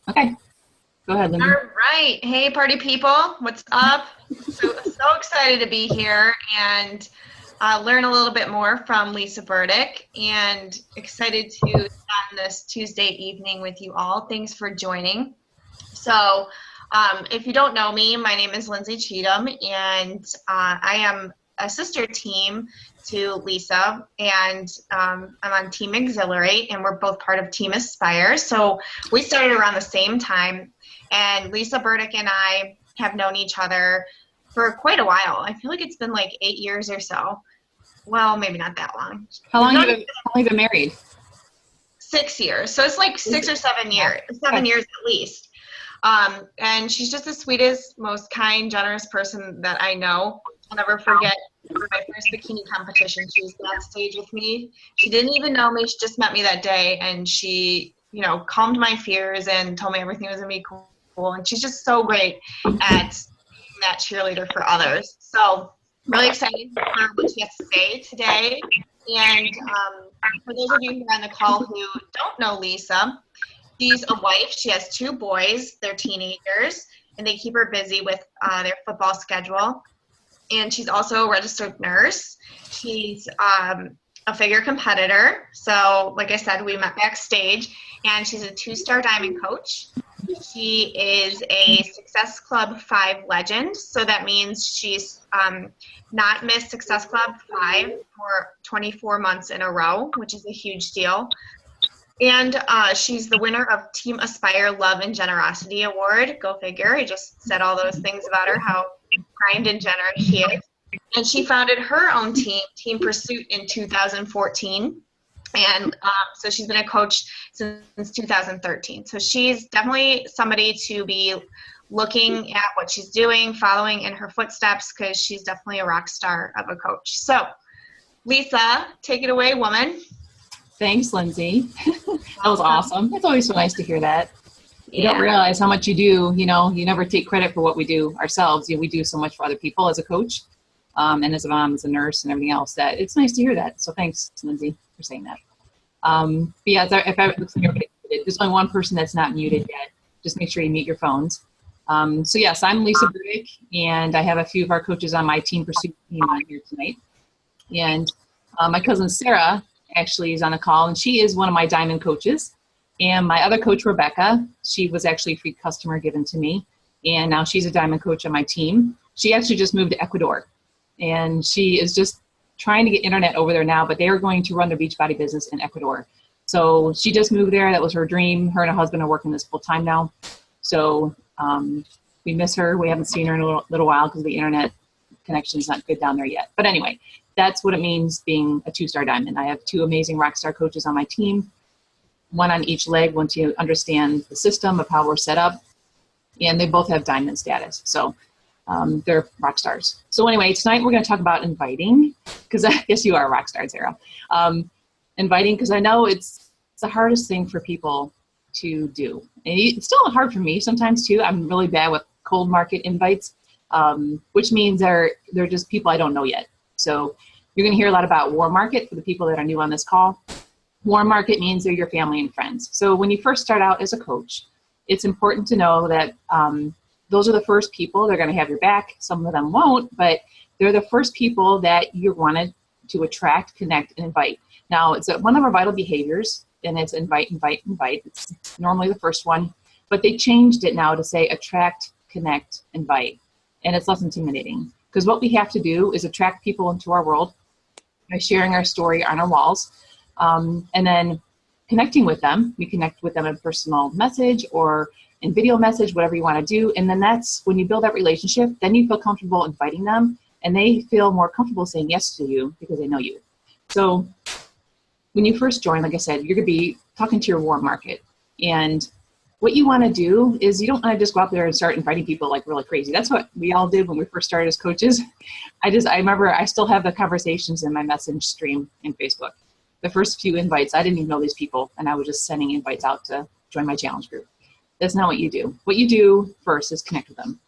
Okay, go ahead, All Lindsay. right. Hey, party people. What's up? So excited to be here and learn a little bit more from Lisa Burdick and excited to spend this Tuesday evening with you all. Thanks for joining. So, if you don't know me, my name is Lindsay Cheatham, and I am a sister team to Lisa, and I'm on Team Exhilarate, and we're both part of Team Aspire. So we started around the same time, and Lisa Burdick and I have known each other for quite a while. I feel like it's been like 8 years or so. Well, maybe not that long. How We've long known have you been, how long have you been married? 6 years, so it's like 6 or 7 years, Okay. 7 years at least. And she's just the sweetest, most kind, generous person that I know. I'll never forget my first bikini competition. She was backstage with me. She didn't even know me. She just met me that day, and she, calmed my fears and told me everything was gonna be cool. And she's just so great at being that cheerleader for others. So really excited for what she has to say today. And for those of you who are on the call who don't know Lisa, she's a wife. She has two boys. They're teenagers, and they keep her busy with their football schedule. And she's also a registered nurse. She's a figure competitor. So, like I said, we met backstage, and she's a two-star diamond coach. She is a Success Club 5 legend. So that means she's not missed Success Club 5 for 24 months in a row, which is a huge deal. And she's the winner of Team Aspire Love and Generosity Award. Go figure. I just said all those things about her, how kind and generous she is. And she founded her own team, Team Pursuit, in 2014. And so she's been a coach since 2013. So she's definitely somebody to be looking at what she's doing, following in her footsteps, because she's definitely a rock star of a coach. So, Lisa, take it away, woman. Thanks, Lindsay. That was awesome. It's always so nice to hear that. You don't Yeah. realize how much you do. You never take credit for what we do ourselves. We do so much for other people as a coach, and as a mom, as a nurse, and everything else. That it's nice to hear that. So thanks, Lindsay, for saying that. But yeah, if it looks like everybody's muted, there's only one person that's not muted yet. Just make sure you mute your phones. So yes, I'm Lisa Burdick, and I have a few of our coaches on my Team Pursuit team on here tonight. And my cousin Sarah actually is on the call, and she is one of my diamond coaches. And my other coach, Rebecca, she was actually a free customer given to me, and now she's a diamond coach on my team. She actually just moved to Ecuador, and she is just trying to get internet over there now, but they are going to run their Beachbody business in Ecuador. So she just moved there. That was her dream. Her and her husband are working this full time now. So we miss her. We haven't seen her in a little while because the internet connection is not good down there yet. But anyway, that's what it means being a two-star diamond. I have two amazing rock star coaches on my team, one on each leg once you understand the system of how we're set up, and they both have diamond status. So they're rock stars. So anyway, tonight we're going to talk about inviting, because I guess you are a rock star, Sarah. Inviting, because I know it's the hardest thing for people to do. And it's still hard for me sometimes too. I'm really bad with cold market invites, which means they're just people I don't know yet. So you're going to hear a lot about warm market for the people that are new on this call. Warm market means they're your family and friends. So when you first start out as a coach, it's important to know that those are the first people. They're going to have your back. Some of them won't, but they're the first people that you wanted to attract, connect, and invite. Now, it's one of our vital behaviors, and it's invite, invite, invite. It's normally the first one, but they changed it now to say attract, connect, invite, and it's less intimidating. Because what we have to do is attract people into our world by sharing our story on our walls, and then connecting with them. We connect with them in personal message or in video message, whatever you want to do. And then that's when you build that relationship, then you feel comfortable inviting them, and they feel more comfortable saying yes to you because they know you. So when you first join, like I said, you're going to be talking to your warm market. And what you want to do is you don't want to just go out there and start inviting people like really crazy. That's what we all did when we first started as coaches. I remember I still have the conversations in my message stream in Facebook. The first few invites, I didn't even know these people, and I was just sending invites out to join my challenge group. That's not what you do. What you do first is connect with them.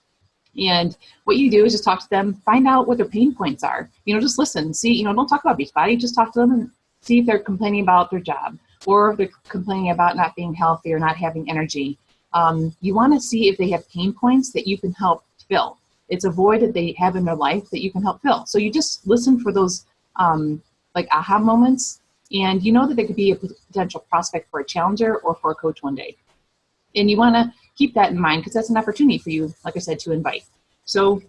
And what you do is just talk to them, find out what their pain points are. Just listen, see, don't talk about Beachbody, just talk to them and see if they're complaining about their job, or if they're complaining about not being healthy or not having energy. You want to see if they have pain points that you can help fill. It's a void that they have in their life that you can help fill. So you just listen for those like aha moments, and you know that they could be a potential prospect for a challenger or for a coach one day. And you want to keep that in mind because that's an opportunity for you, like I said, to invite. So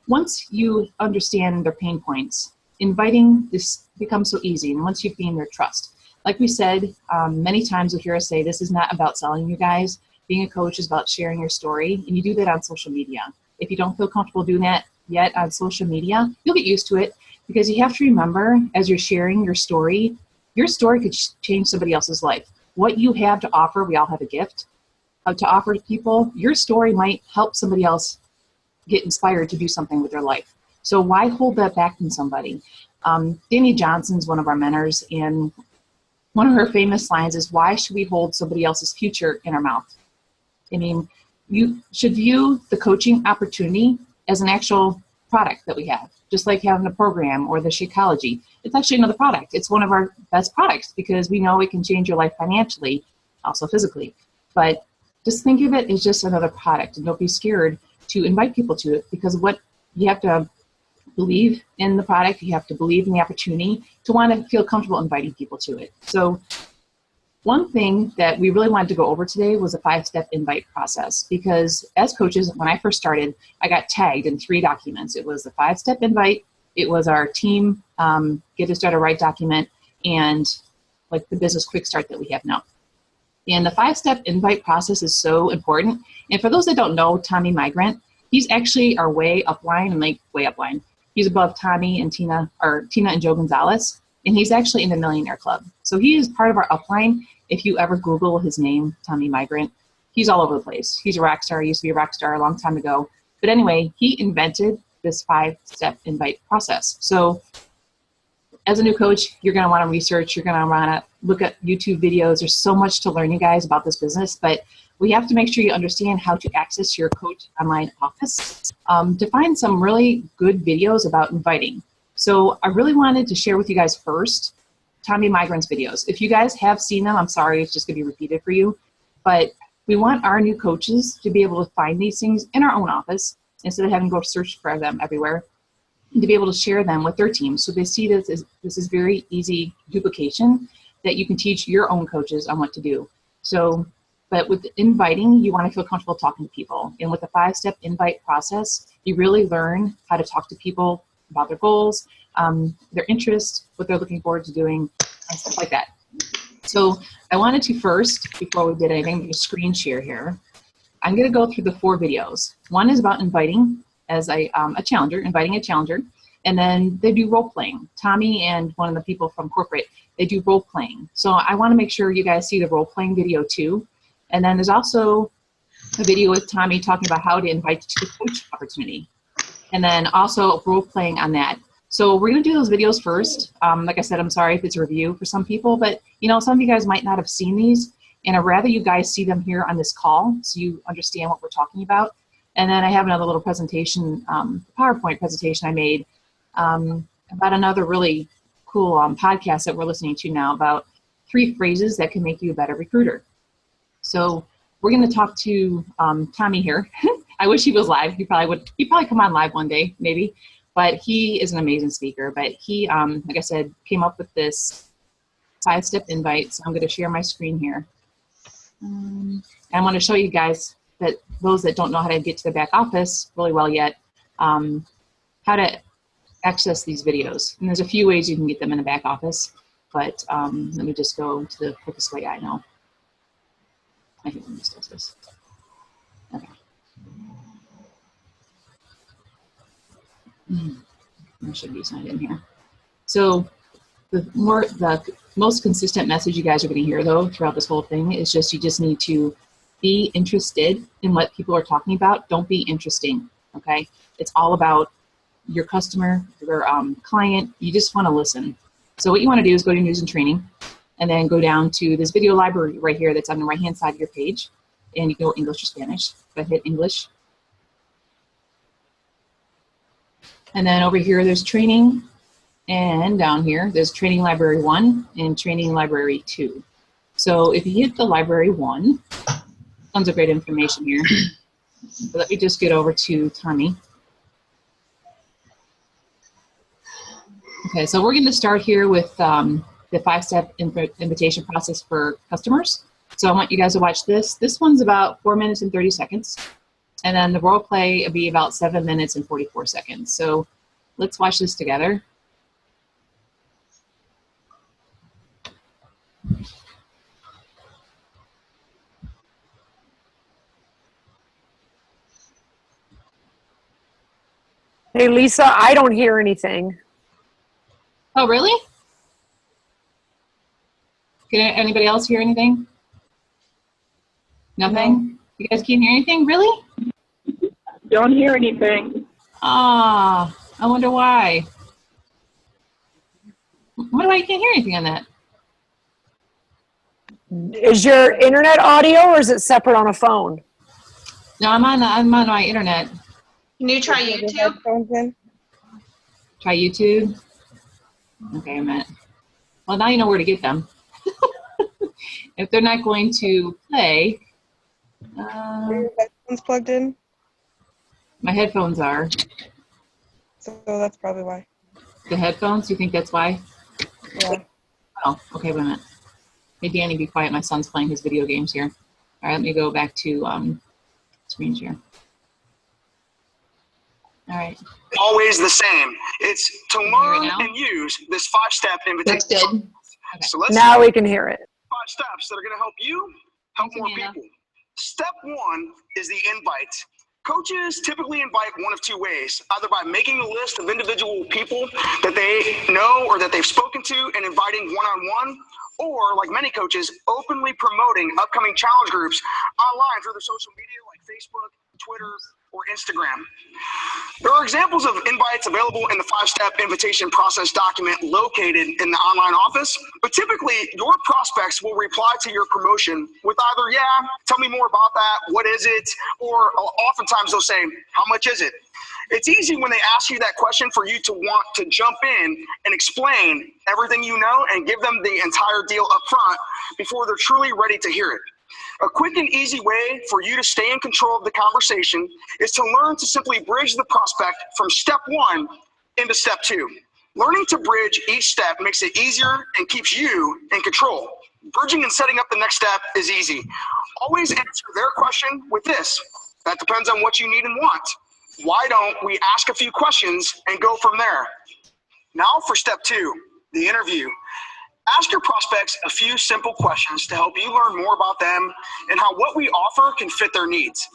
once you understand their pain points, inviting this becomes so easy. And once you've gained their trust, like we said, many times you'll hear us say, this is not about selling you guys. Being a coach is about sharing your story, and you do that on social media. If you don't feel comfortable doing that yet on social media, you'll get used to it, because you have to remember, as you're sharing your story could change somebody else's life. What you have to offer, we all have a gift to offer to people. Your story might help somebody else get inspired to do something with their life. So why hold that back from somebody? Danny Johnson's one of our mentors, and one of her famous lines is, why should we hold somebody else's future in our mouth? I mean, you should view the coaching opportunity as an actual product that we have, just like having a program or the Shakeology. It's actually another product. It's one of our best products because we know it can change your life financially, also physically. But just think of it as just another product, and don't be scared to invite people to it, because what you have to believe in the product, you have to believe in the opportunity to want to feel comfortable inviting people to it. So one thing that we really wanted to go over today was a 5-step invite process, because as coaches, when I first started, I got tagged in 3 documents. It was the 5-step invite, it was our team get to start a right document, and like the business quick start that we have now. And the 5-step invite process is so important. And for those that don't know, Tommy Migrant, he's actually our way upline, and like way upline. He's above Tommy and Tina, or Tina and Joe Gonzalez, and he's actually in the Millionaire Club. So he is part of our upline. If you ever Google his name, Tommy Migrant, he's all over the place. He's a rock star. He used to be a rock star a long time ago. But anyway, he invented this 5-step invite process. So as a new coach, you're going to want to research. You're going to want to look at YouTube videos. There's so much to learn, you guys, about this business. But we have to make sure you understand how to access your coach online office to find some really good videos about inviting. So I really wanted to share with you guys first Tommy Migrant's videos. If you guys have seen them, I'm sorry, it's just going to be repeated for you. But we want our new coaches to be able to find these things in our own office instead of having to go search for them everywhere, and to be able to share them with their team. So they see this is very easy duplication that you can teach your own coaches on what to do. So, but with inviting, you want to feel comfortable talking to people. And with the 5-step invite process, you really learn how to talk to people about their goals, their interests, what they're looking forward to doing, and stuff like that. So I wanted to first, before we did anything, do a screen share here. I'm going to go through the 4 videos. One is about inviting as a challenger, inviting a challenger, and then they do role playing. Tommy and one of the people from corporate, they do role playing. So I want to make sure you guys see the role playing video too. And then there's also a video with Tommy talking about how to invite to the coach opportunity, and then also role playing on that. So we're going to do those videos first. Like I said, I'm sorry if it's a review for some people, but you know, some of you guys might not have seen these, and I'd rather you guys see them here on this call so you understand what we're talking about. And then I have another little presentation, PowerPoint presentation I made about another really cool podcast that we're listening to now about 3 phrases that can make you a better recruiter. So we're going to talk to Tommy here. I wish he was live. He'd probably come on live one day, maybe. But he is an amazing speaker. But he, like I said, came up with this 5-step invite. So I'm going to share my screen here. And I want to show you guys, that those that don't know how to get to the back office really well yet, how to access these videos. And there's a few ways you can get them in the back office. But let me just go to the quickest way I know. I think this does this. Okay. I should be signed in here. So the most consistent message you guys are going to hear, though, throughout this whole thing is just you just need to be interested in what people are talking about. Don't be interesting, okay? It's all about your customer, your client. You just want to listen. So what you want to do is go to news and training, and then go down to this video library right here that's on the right-hand side of your page. And you can go English or Spanish. If I hit English. And then over here, there's training. And down here, there's training library 1 and training library 2. So if you hit the library 1, Tons of great information here. So let me just get over to Tommy. Okay, so we're going to start here with the 5-step invitation process for customers. So I want you guys to watch this. This one's about 4 minutes and 30 seconds. And then the role play will be about 7 minutes and 44 seconds. So let's watch this together. Hey, Lisa, I don't hear anything. Oh, really? Can anybody else hear anything? Nothing? You guys can't hear anything? Really? Don't hear anything. Ah, I wonder why. I wonder why you can't hear anything on that. Is your internet audio or is it separate on a phone? No, I'm on my internet. Can you try YouTube? Try YouTube. Okay, a minute. Well, now you know where to get them. If they're not going to play, Are your headphones plugged in? my headphones are. So that's probably why. The headphones, you think that's why? Yeah. Oh, okay, wait a minute. Hey, Danny, be quiet. My son's playing his video games here. All right, let me go back to screen share. All right. Always the same. It's to Can you hear it learn now? and use this 5-step invitation. That's good. Okay. So let's Now we can hear it. 5 steps that are going to help you help Thanks, more Amanda. people. Step 1 is the invite. Coaches typically invite one of 2 ways, either by making a list of individual people that they know or that they've spoken to and inviting one-on-one, or like many coaches, openly promoting upcoming challenge groups online through their social media like Facebook, Twitter, or Instagram. There are examples of invites available in the 5-step invitation process document located in the online office, but typically your prospects will reply to your promotion with either, yeah, tell me more about that, what is it, or oftentimes they'll say, how much is it? It's easy when they ask you that question for you to want to jump in and explain everything you know and give them the entire deal up front before they're truly ready to hear it. A quick and easy way for you to stay in control of the conversation is to learn to simply bridge the prospect from step 1 into step 2. Learning to bridge each step makes it easier and keeps you in control. Bridging and setting up the next step is easy. Always answer their question with this. That depends on what you need and want. Why don't we ask a few questions and go from there? Now for step 2, the interview. Ask your prospects a few simple questions to help you learn more about them and how what we offer can fit their needs.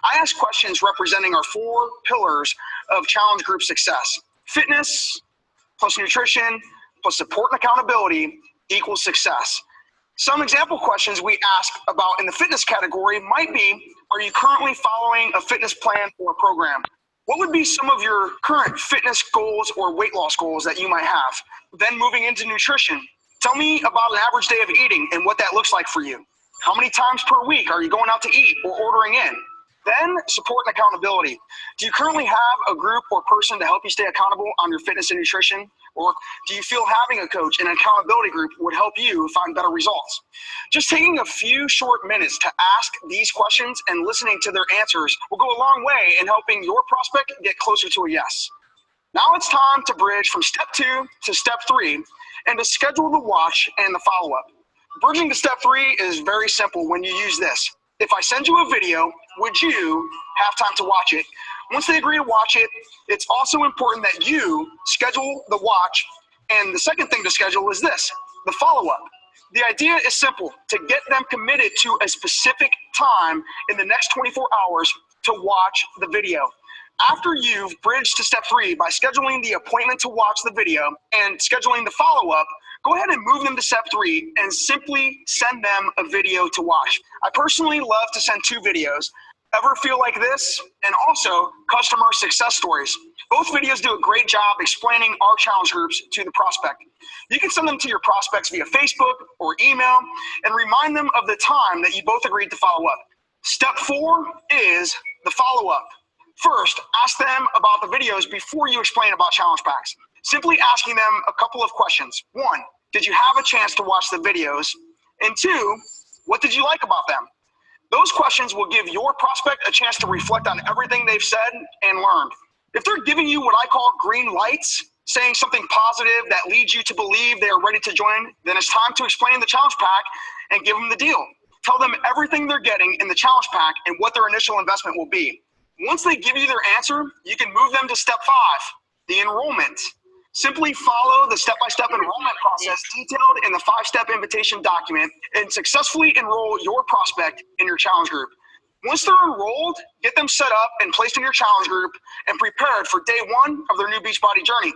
I ask questions representing our 4 pillars of challenge group success. Fitness plus nutrition plus support and accountability equals success. Some example questions we ask about in the fitness category might be, are you currently following a fitness plan or program? What would be some of your current fitness goals or weight loss goals that you might have? Then moving into nutrition. Tell me about an average day of eating and what that looks like for you. How many times per week are you going out to eat or ordering in? Then support and accountability. Do you currently have a group or person to help you stay accountable on your fitness and nutrition? Or do you feel having a coach and an accountability group would help you find better results? Just taking a few short minutes to ask these questions and listening to their answers will go a long way in helping your prospect get closer to a yes. Now it's time to bridge from step 2 to step 3 and to schedule the watch and the follow-up. Bridging to step 3 is very simple when you use this. If I send you a video, would you have time to watch it? Once they agree to watch it, it's also important that you schedule the watch. And the second thing to schedule is this, the follow-up. The idea is simple, to get them committed to a specific time in the next 24 hours to watch the video. After you've bridged to step 3 by scheduling the appointment to watch the video and scheduling the follow-up, go ahead and move them to step 3 and simply send them a video to watch. I personally love to send 2 videos, Ever Feel Like This and also Customer Success Stories. Both videos do a great job explaining our challenge groups to the prospect. You can send them to your prospects via Facebook or email and remind them of the time that you both agreed to follow up. Step 4 is the follow-up. First, ask them about the videos before you explain about challenge packs. Simply asking them a couple of questions. 1, did you have a chance to watch the videos? And 2, what did you like about them? Those questions will give your prospect a chance to reflect on everything they've said and learned. If they're giving you what I call green lights, saying something positive that leads you to believe they are ready to join, then it's time to explain the challenge pack and give them the deal. Tell them everything they're getting in the challenge pack and what their initial investment will be. Once they give you their answer, you can move them to step 5, the enrollment. Simply follow the step-by-step enrollment process detailed in the 5-step invitation document and successfully enroll your prospect in your challenge group. Once they're enrolled, get them set up and placed in your challenge group and prepared for day 1 of their new Beachbody journey.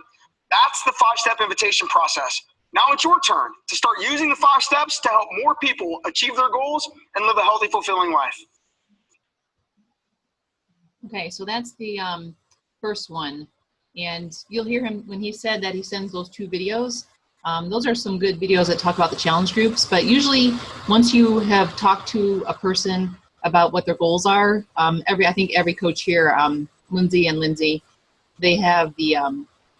That's the 5-step invitation process. Now it's your turn to start using the 5 steps to help more people achieve their goals and live a healthy, fulfilling life. Okay, so that's the first one. And you'll hear him when he said that he sends those 2 videos. Those are some good videos that talk about the challenge groups. But usually once you have talked to a person about what their goals are, I think every coach here, Lindsay and Lindsay, they have the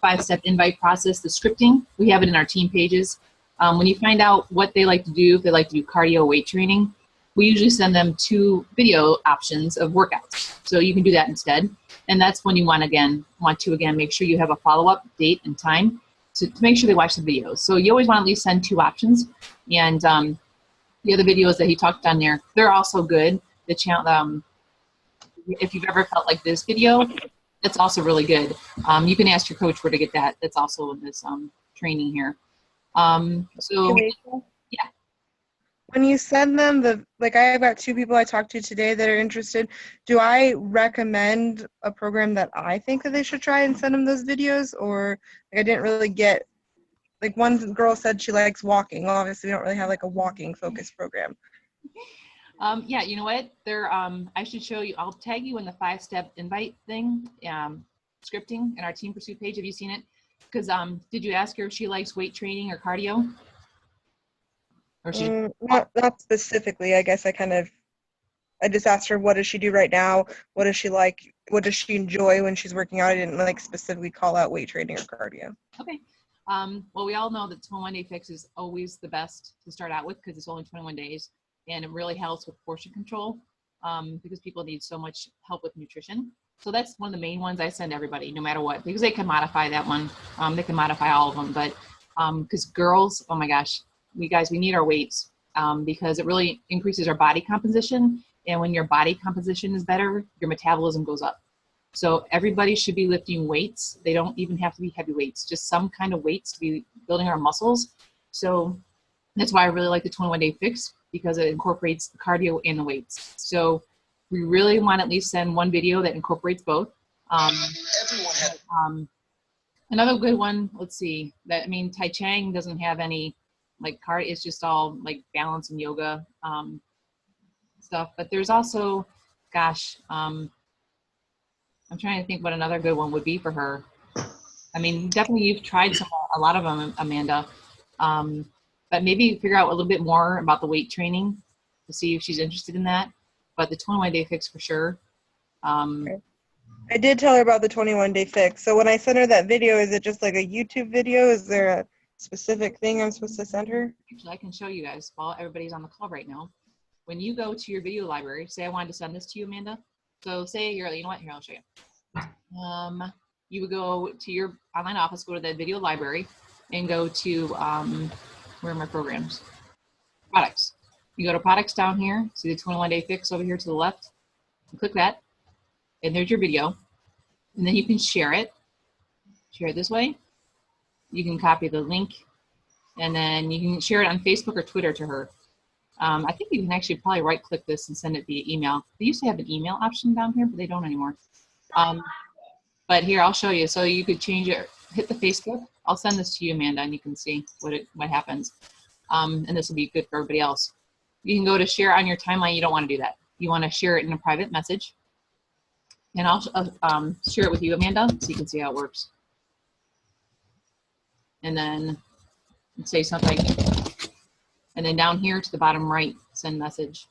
5-step invite process, the scripting. We have it in our team pages. When you find out what they like to do, if they like to do cardio weight training, we usually send them 2 video options of workouts. So you can do that instead. And that's when you want to make sure you have a follow-up date and time to make sure they watch the videos. So you always want to at least send 2 options. And the other videos that he talked on there, they're also good. The channel, if you've ever felt like this video, it's also really good. You can ask your coach where to get that. That's also in this training here. Yeah. When you send them I've got 2 people I talked to today that are interested. Do I recommend a program that I think that they should try and send them those videos? Or I didn't really get, one girl said she likes walking. Well, obviously we don't really have a walking focused program. Yeah, you know what? I should show you. I'll tag you in the 5-step invite thing, scripting in our Team Pursuit page. Have you seen it? Because did you ask her if she likes weight training or cardio? Or Not specifically. I guess I just asked her, what does she do right now? What does she like? What does she enjoy when she's working out? I didn't specifically call out weight training or cardio. Okay. Well, we all know that 21-day fix is always the best to start out with because it's only 21 days. And it really helps with portion control because people need so much help with nutrition. So that's one of the main ones I send everybody, no matter what, because they can modify that one. They can modify all of them. But because girls, oh my gosh, we need our weights because it really increases our body composition. And when your body composition is better, your metabolism goes up. So everybody should be lifting weights. They don't even have to be heavy weights, just some kind of weights to be building our muscles. So that's why I really like the 21-day fix, because it incorporates the cardio and the weights. So we really want to at least send 1 video that incorporates both. Another good one, let's see, Tai Chang doesn't have any cardio, it's just all balance and yoga stuff. But there's also, I'm trying to think what another good one would be for her. Definitely you've tried a lot of them, Amanda. But maybe figure out a little bit more about the weight training to see if she's interested in that. But the 21-day fix for sure. Okay. I did tell her about the 21-day fix. So when I sent her that video, is it just a YouTube video? Is there a specific thing I'm supposed to send her? Actually, I can show you guys while everybody's on the call right now. When you go to your video library, say I wanted to send this to you, Amanda. So say you know what? Here, I'll show you. You would go to your online office, go to the video library, and go to where are my programs? Products. You go to products down here, see the 21-day fix over here to the left. You click that, and there's your video. And then you can share it this way. You can copy the link, and then you can share it on Facebook or Twitter to her. I think you can actually probably right-click this and send it via email. They used to have an email option down here, but they don't anymore. But here, I'll show you. So you could change it, hit the Facebook. I'll send this to you, Amanda, and you can see what happens. And this will be good for everybody else. You can go to share on your timeline. You don't want to do that. You want to share it in a private message. And I'll share it with you, Amanda, so you can see how it works. And then say something. And then down here to the bottom right, send message.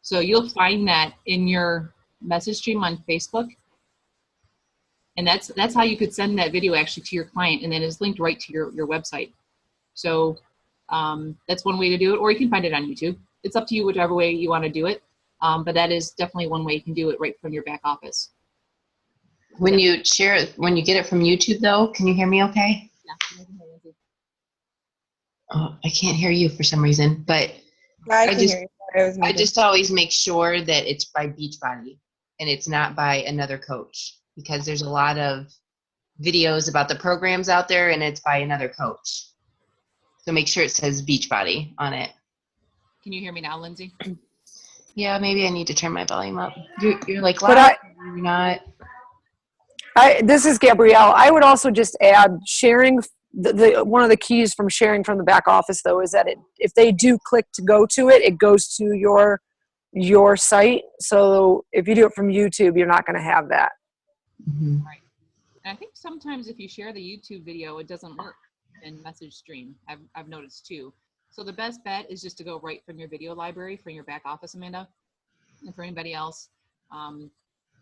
So you'll find that in your message stream on Facebook. And that's how you could send that video actually to your client, and then it's linked right to your website. So that's one way to do it, or you can find it on YouTube. It's up to you whichever way you want to do it. But that is definitely one way you can do it right from your back office. When you share it, when you get it from YouTube though, can you hear me okay? Yeah. Oh, I can't hear you for some reason, but I can just- hear you. Sorry, I was I muted. just always make sure that it's by Beachbody and it's not by another coach, because there's a lot of videos about the programs out there and it's by another coach. So make sure it says Beachbody on it. Can you hear me now, Lindsay? Yeah, maybe I need to turn my volume up. You're like But loud, you're not. This is Gabrielle. I would also just add sharing one of the keys from sharing from the back office though is that if they do click to go to it, it goes to your site. So if you do it from YouTube, you're not going to have that. Mhm. Right. And I think sometimes if you share the YouTube video, it doesn't work in message stream. I've noticed too. So the best bet is just to go right from your video library from your back office, Amanda. And for anybody else,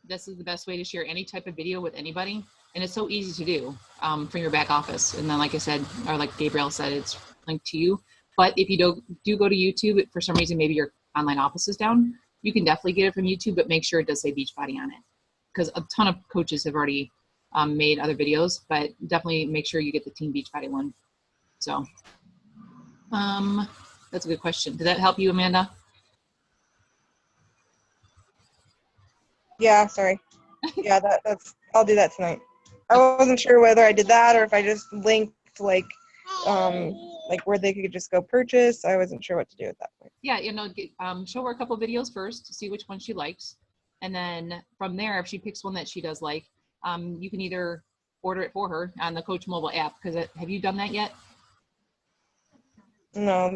this is the best way to share any type of video with anybody. And it's so easy to do from your back office. And then, like I said, or like Gabrielle said, it's linked to you. But if you do go to YouTube, for some reason, maybe your online office is down, you can definitely get it from YouTube, but make sure it does say Beachbody on it. Because a ton of coaches have already made other videos, but definitely make sure you get the Team Beachbody one. So that's a good question. Did that help you, Amanda? Yeah, sorry. Yeah, that's. I'll do that tonight. I wasn't sure whether I did that or if I just linked like where they could just go purchase. I wasn't sure what to do at that point. Yeah, show her a couple videos first to see which one she likes. And then from there, if she picks one that she does like, you can either order it for her on the Coach mobile app. Because have you done that yet? No,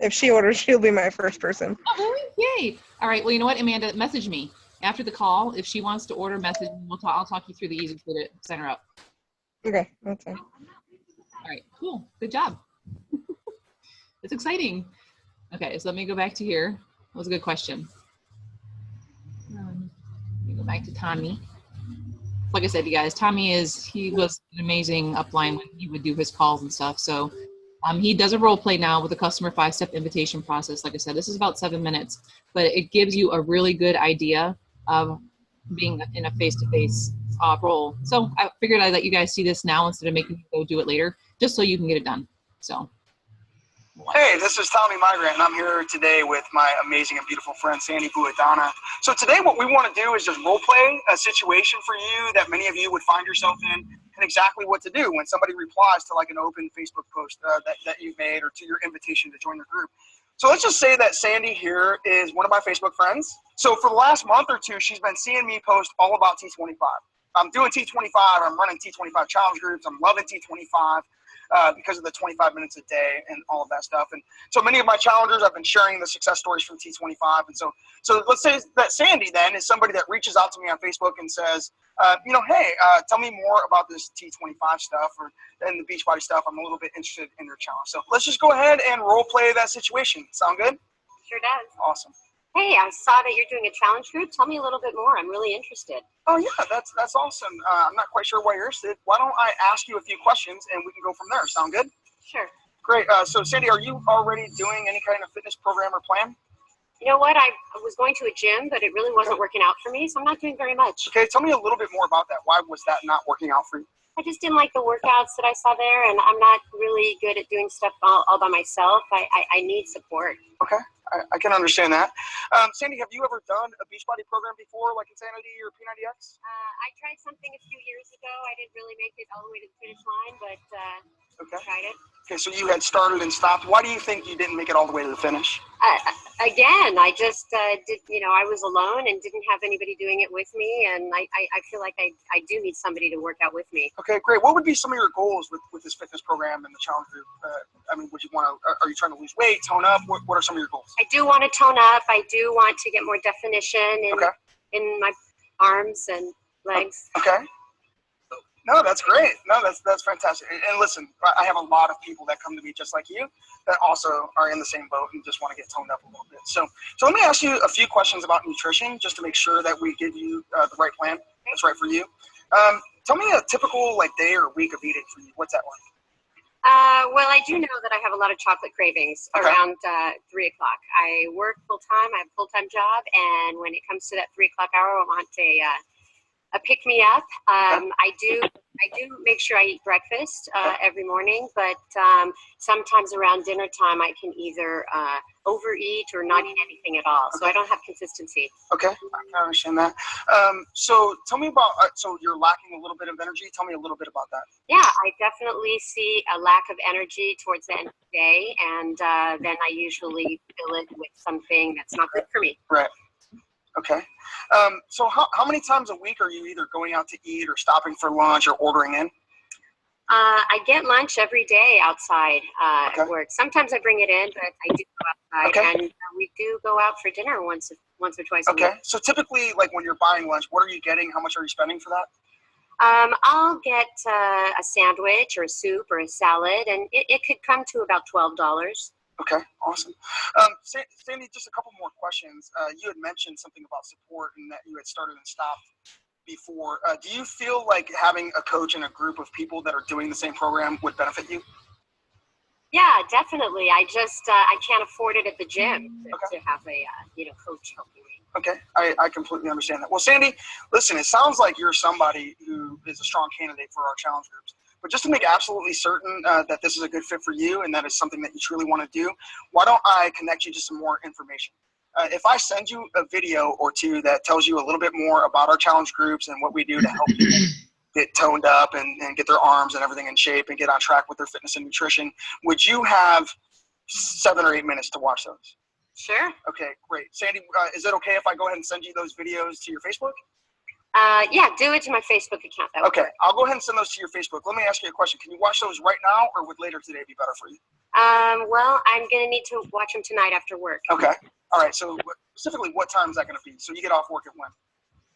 if she orders, she'll be my first person. Oh, really? Yay. All right. Well, you know what, Amanda, message me after the call. If she wants to order, message me. I'll talk you through the easiest way to sign her up. Okay, that's fine. All right, cool. Good job. It's exciting. Okay, so let me go back to here. That was a good question. Let me go back to Tommy. Like I said, you guys, he was an amazing upline when he would do his calls and stuff. So he does a role play now with the customer 5-step invitation process. Like I said, this is about 7 minutes, but it gives you a really good idea of being in a face-to-face role. So I figured I'd let you guys see this now instead of making you go do it later, just so you can get it done. So. Hey, this is Tommy Migrant, and I'm here today with my amazing and beautiful friend, Sandy Buadana. So today what we want to do is just role play a situation for you that many of you would find yourself in, and exactly what to do when somebody replies to like an open Facebook post that you've made or to your invitation to join the group. So let's just say that Sandy here is one of my Facebook friends. So for the last month or two, she's been seeing me post all about T25. I'm doing T25, I'm running T25 challenge groups, I'm loving T25. Because of the 25 minutes a day and all of that stuff. And so many of my challengers have been sharing the success stories from T25. And so let's say that Sandy then is somebody that reaches out to me on Facebook and says, hey, tell me more about this T25 stuff and the Beachbody stuff. I'm a little bit interested in your challenge. So let's just go ahead and role play that situation. Sound good? Sure does. Awesome. Hey, I saw that you're doing a challenge group. Tell me a little bit more. I'm really interested. Oh yeah, that's awesome. I'm not quite sure why you're interested. Why don't I ask you a few questions and we can go from there? Sound good? Sure. Great. So Sandy, are you already doing any kind of fitness program or plan? You know what? I was going to a gym, but it really wasn't working out for me, so I'm not doing very much. Okay, tell me a little bit more about that. Why was that not working out for you? I just didn't like the workouts that I saw there, and I'm not really good at doing stuff all by myself. I need support. Okay, I can understand that. Sandy, have you ever done a Beachbody program before, like Insanity or P90X? I tried something a few years ago. I didn't really make it all the way to the finish line, but Okay. tried it. Okay, so you had started and stopped. Why do you think you didn't make it all the way to the finish? Again, I just did. I was alone and didn't have anybody doing it with me, and I feel like I do need somebody to work out with me. Okay, great. What would be some of your goals with this fitness program and the challenge group? Would you want to? Are you trying to lose weight, tone up? What are some of your goals? I do want to tone up. I do want to get more definition in my arms and legs. Okay. No, that's great. No, that's fantastic. And listen, I have a lot of people that come to me just like you that also are in the same boat and just want to get toned up a little bit. So let me ask you a few questions about nutrition just to make sure that we give you the right plan that's right for you. Tell me a typical day or week of eating for you. What's that like? Well, I do know that I have a lot of chocolate cravings Okay. around 3 o'clock. I work full time. I have a full time job, and when it comes to that 3 o'clock hour, I want a pick me up. I do make sure I eat breakfast every morning, but sometimes around dinner time, I can either overeat or not eat anything at all. So I don't have consistency. Okay, I can understand that. So tell me about, so you're lacking a little bit of energy. Tell me a little bit about that. Yeah, I definitely see a lack of energy towards the end of the day, and then I usually fill it with something that's not good for me. Right. Okay. So how many times a week are you either going out to eat or stopping for lunch or ordering in? I get lunch every day outside Okay. at work. Sometimes I bring it in, but I do go outside, Okay. and we do go out for dinner once or twice a week. Okay. So typically, like when you're buying lunch, what are you getting? How much are you spending for that? I'll get a sandwich or a soup or a salad, and it could come to about $12. Okay, awesome. Sandy, just a couple more questions. You had mentioned something about support and that you had started and stopped before. Do you feel like having a coach and a group of people that are doing the same program would benefit you? Yeah, definitely. I just I can't afford it at the gym to have a coach helping me. Okay, I completely understand that. Well, Sandy, listen, it sounds like you're somebody who is a strong candidate for our challenge groups. But just to make absolutely certain that this is a good fit for you and that it's something that you truly want to do, why don't I connect you to some more information? If I send you a video or two that tells you a little bit more about our challenge groups and what we do to help people get toned up and get their arms and everything in shape and get on track with their fitness and nutrition, would you have 7 or 8 minutes to watch those? Sure. Okay, great. Sandy, is it okay if I go ahead and send you those videos to your Facebook? Yeah, do it to my Facebook account. That would Okay, work. I'll go ahead and send those to your Facebook. Let me ask you a question. Can you watch those right now, or would later today be better for you? Well, I'm going to need to watch them tonight after work. Okay. All right. So specifically, what time is that going to be? So you get off work at when?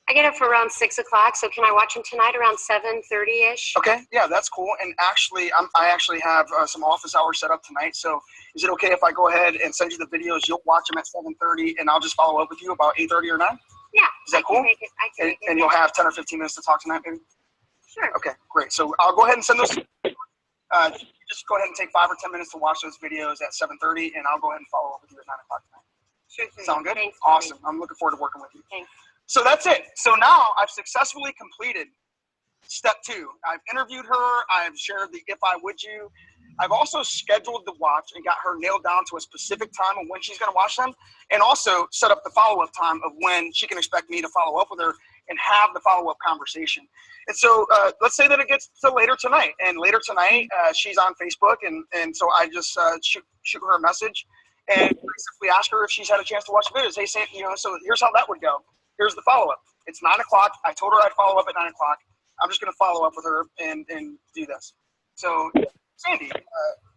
I get up for around 6 o'clock, so can I watch them tonight around 7:30-ish? Okay. Yeah, that's cool. And actually, I actually have some office hours set up tonight. So is it okay if I go ahead and send you the videos? You'll watch them at 7:30, and I'll just follow up with you about 8:30 or 9? Yeah. Is that cool? I can make it. And you'll have 10 or 15 minutes to talk tonight, maybe? Sure. Okay, great. So I'll go ahead and send those. Just go ahead and take 5 or 10 minutes to watch those videos at 7:30, and I'll go ahead and follow up with you at 9 o'clock tonight. Sure thing. Sound good? Thanks, Awesome. I'm looking forward to working with you. Thanks. So that's it. So now I've successfully completed step 2. I've interviewed her. I've shared the if I would you. I've also scheduled the watch and got her nailed down to a specific time of when she's going to watch them, and also set up the follow-up time of when she can expect me to follow up with her and have the follow-up conversation. And so let's say that it gets to later tonight, and later tonight she's on Facebook, and so I just shoot her a message and basically ask her if she's had a chance to watch the videos. Hey, Sam, so here's how that would go. Here's the follow-up. It's 9 o'clock. I told her I'd follow up at 9 o'clock. I'm just going to follow up with her and do this. So, Sandy,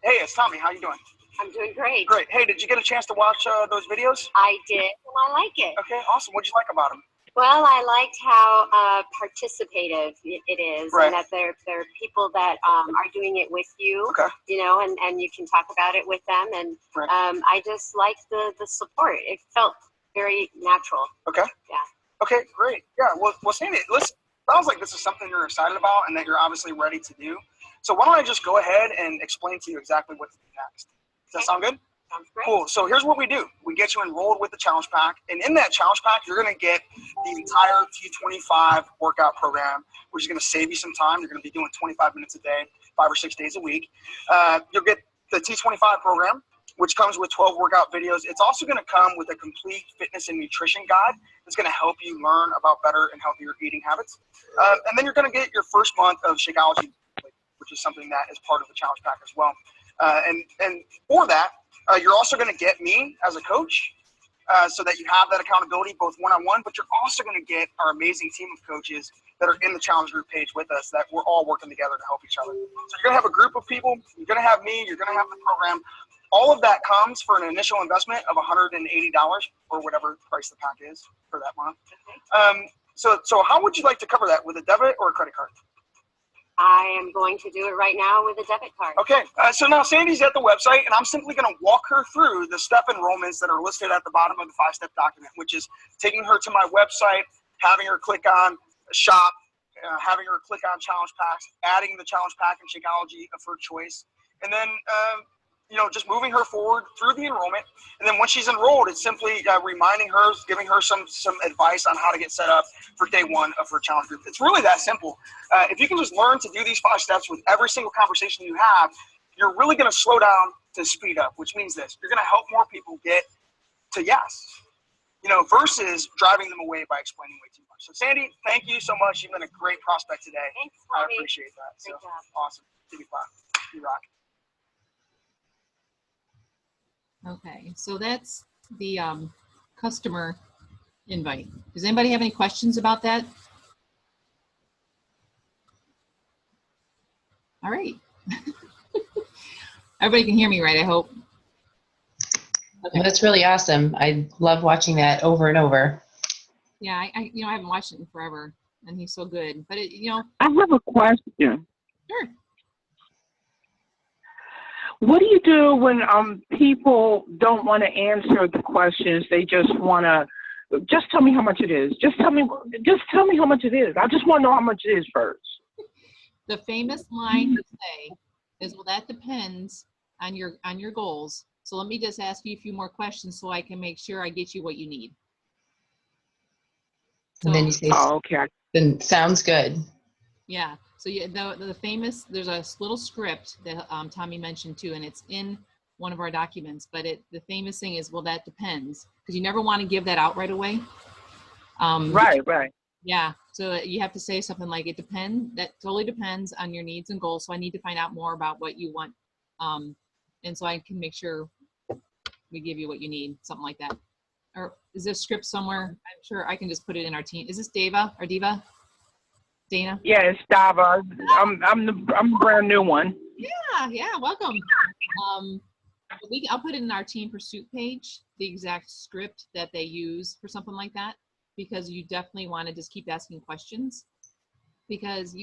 hey, it's Tommy. How you doing? I'm doing great. Great. Hey, did you get a chance to watch those videos? I did, and I like it. Okay, awesome. What'd you like about them? Well, I liked how participative it is, Right. and that there are people that are doing it with you, Okay. And you can talk about it with them. And Right. I just liked the support. It felt very natural. Okay. Yeah. Okay, great. Yeah, well, Sandy, listen, sounds like this is something you're excited about and that you're obviously ready to do. So why don't I just go ahead and explain to you exactly what to do next? Does that sound good? Sounds great. Cool. So here's what we do. We get you enrolled with the challenge pack, and in that challenge pack, you're going to get the entire T25 workout program, which is going to save you some time. You're going to be doing 25 minutes a day, 5 or 6 days a week. You'll get the T25 program, which comes with 12 workout videos. It's also going to come with a complete fitness and nutrition guide that's going to help you learn about better and healthier eating habits. And then you're going to get your first month of Shakeology, which is something that is part of the challenge pack as well. And for that, you're also going to get me as a coach so that you have that accountability both one-on-one, but you're also going to get our amazing team of coaches that are in the challenge group page with us that we're all working together to help each other. So you're going to have a group of people, you're going to have me, you're going to have the program. All of that comes for an initial investment of $180 or whatever price the pack is for that month. So how would you like to cover that, with a debit or a credit card? I am going to do it right now with a debit card. Okay, so now Sandy's at the website, and I'm simply going to walk her through the step enrollments that are listed at the bottom of the 5-step document, which is taking her to my website, having her click on shop, having her click on challenge packs, adding the challenge pack and Shakeology of her choice, and then just moving her forward through the enrollment. And then once she's enrolled, it's simply reminding her, giving her some advice on how to get set up for day one of her challenge group. It's really that simple. If you can just learn to do these 5 steps with every single conversation you have, you're really going to slow down to speed up, which means this: you're going to help more people get to yes, versus driving them away by explaining way too much. So Sandy, thank you so much. You've been a great prospect today. Thanks, I Tommy. appreciate that. So Great job. awesome. Give me a clap. You rock. Okay, so that's the customer invite. Does anybody have any questions about that? All right. Everybody can hear me, right? I hope. Well, that's really awesome. I love watching that over and over. Yeah, I haven't watched it in forever, and he's so good. But I have a question. Sure. What do you do when people don't want to answer the questions? They just want to just tell me how much it is. Just tell me how much it is. I just want to know how much it is first. The famous line to say is, "Well, that depends on your goals. So let me just ask you a few more questions so I can make sure I get you what you need." And then you say, Oh, okay. then sounds good. Yeah. So the famous, there's a little script that Tommy mentioned too, and it's in one of our documents. But the famous thing is, "Well, that depends," because you never want to give that out right away. Right. Yeah. So you have to say something like, "It depends. That totally depends on your needs and goals. So I need to find out more about what you want, and so I can make sure we give you what you need." Something like that. Or is this script somewhere? I'm sure I can just put it in our team. Is this Diva? Dana? Yeah, it's Dava. I'm the brand new one. Yeah, welcome. I'll put it in our team pursuit page, the exact script that they use for something like that, because you definitely want to just keep asking questions, because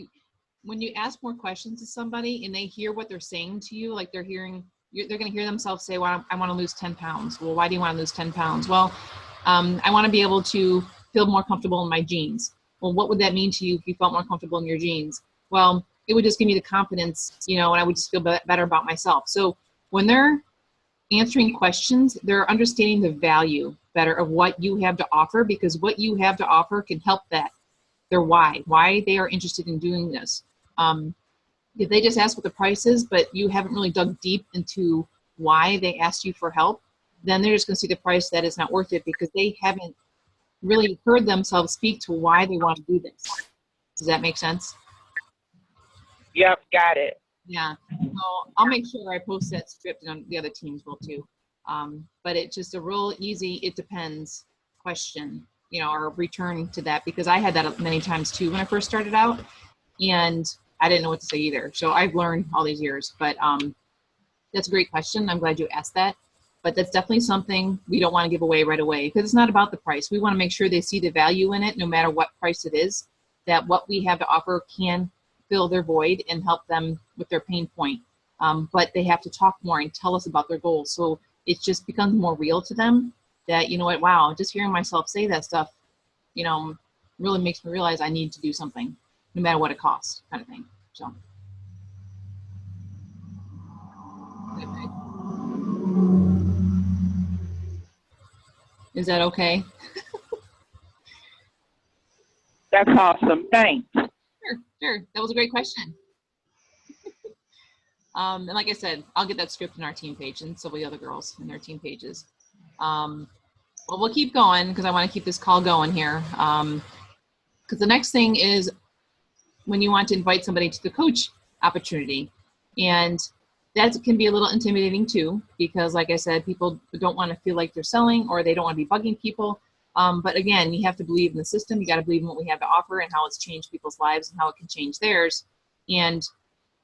when you ask more questions to somebody and they hear what they're saying to you, like they're going to hear themselves say, "Well, I want to lose 10 pounds. Well, why do you want to lose 10 pounds? Well, I want to be able to feel more comfortable in my jeans. Well, what would that mean to you if you felt more comfortable in your jeans? Well, it would just give me the confidence, and I would just feel better about myself." So when they're answering questions, they're understanding the value better of what you have to offer, because what you have to offer can help their why they are interested in doing this. If they just ask what the price is, but you haven't really dug deep into why they asked you for help, then they're just going to see the price that is not worth it, because they haven't really heard themselves speak to why they want to do this. Does that make sense? Yep, got it. Yeah. So I'll make sure I post that script, and the other teams will too. But it's just a real easy, "it depends" question, or return to that, because I had that many times too when I first started out, and I didn't know what to say either. So I've learned all these years, but that's a great question. I'm glad you asked that. But that's definitely something we don't want to give away right away, because it's not about the price. We want to make sure they see the value in it, no matter what price it is, that what we have to offer can fill their void and help them with their pain point. But they have to talk more and tell us about their goals. So it just becomes more real to them that, wow, just hearing myself say that stuff, really makes me realize I need to do something, no matter what it costs, kind of thing. So. Okay. Is that okay? That's awesome. Thanks. Sure. That was a great question. And like I said, I'll get that script in our team page, and so will the other girls in their team pages. Well, we'll keep going, because I want to keep this call going here. Because the next thing is when you want to invite somebody to the coach opportunity. And that can be a little intimidating too, because like I said, people don't want to feel like they're selling, or they don't want to be bugging people. But again, you have to believe in the system. You got to believe in what we have to offer and how it's changed people's lives and how it can change theirs. And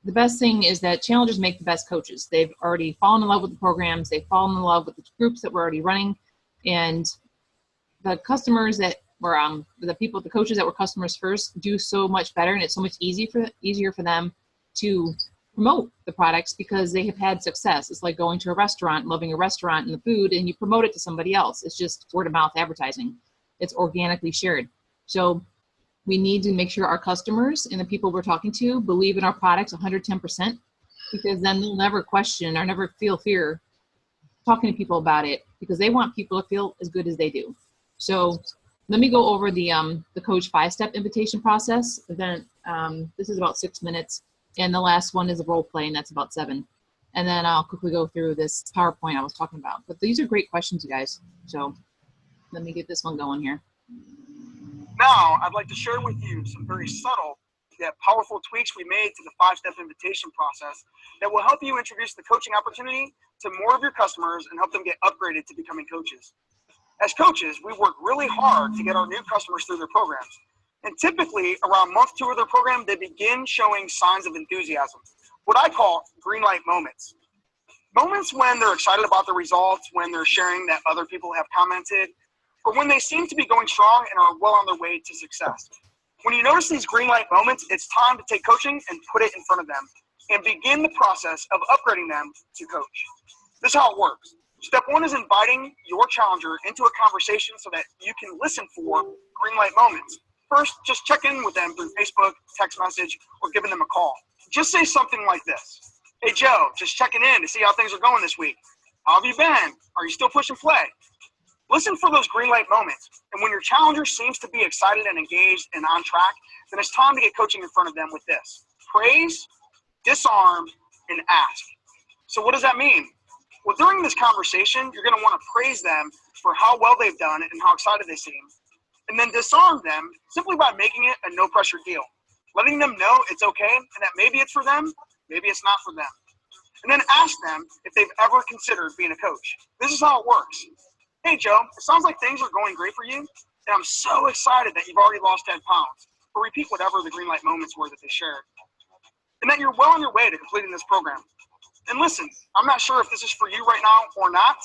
the best thing is that challengers make the best coaches. They've already fallen in love with the programs. They've fallen in love with the groups that we're already running. And the customers that were, the coaches that were customers first do so much better. And it's so much easier for them to promote the products, because they have had success. It's like going to a restaurant, loving a restaurant and the food, and you promote it to somebody else. It's just word of mouth advertising. It's organically shared. So we need to make sure our customers and the people we're talking to believe in our products 110%, because then they'll never question or never feel fear talking to people about it, because they want people to feel as good as they do. So let me go over the coach 5-step invitation process. Then this is about 6 minutes, and the last one is a role play, and that's about 7. And then I'll quickly go through this PowerPoint I was talking about. But these are great questions, you guys. So let me get this one going here. Now, I'd like to share with you some very subtle yet powerful tweaks we made to the 5-step invitation process that will help you introduce the coaching opportunity to more of your customers and help them get upgraded to becoming coaches. As coaches, we work really hard to get our new customers through their programs. And typically, around month 2 of their program, they begin showing signs of enthusiasm, what I call green light moments. Moments when they're excited about the results, when they're sharing that other people have commented, or when they seem to be going strong and are well on their way to success. When you notice these green light moments, it's time to take coaching and put it in front of them and begin the process of upgrading them to coach. This is how it works. Step 1 is inviting your challenger into a conversation so that you can listen for green light moments. First, just check in with them through Facebook, text message, or giving them a call. Just say something like this. Hey, Joe, just checking in to see how things are going this week. How have you been? Are you still pushing play? Listen for those green light moments. And when your challenger seems to be excited and engaged and on track, then it's time to get coaching in front of them with this. Praise, disarm, and ask. So what does that mean? Well, during this conversation, you're going to want to praise them for how well they've done and how excited they seem. And then disarm them simply by making it a no-pressure deal. Letting them know it's okay and that maybe it's for them, maybe it's not for them. And then ask them if they've ever considered being a coach. This is how it works. Hey, Joe, it sounds like things are going great for you, and I'm so excited that you've already lost 10 pounds. Or repeat whatever the green light moments were that they shared. And that you're well on your way to completing this program. And listen, I'm not sure if this is for you right now or not,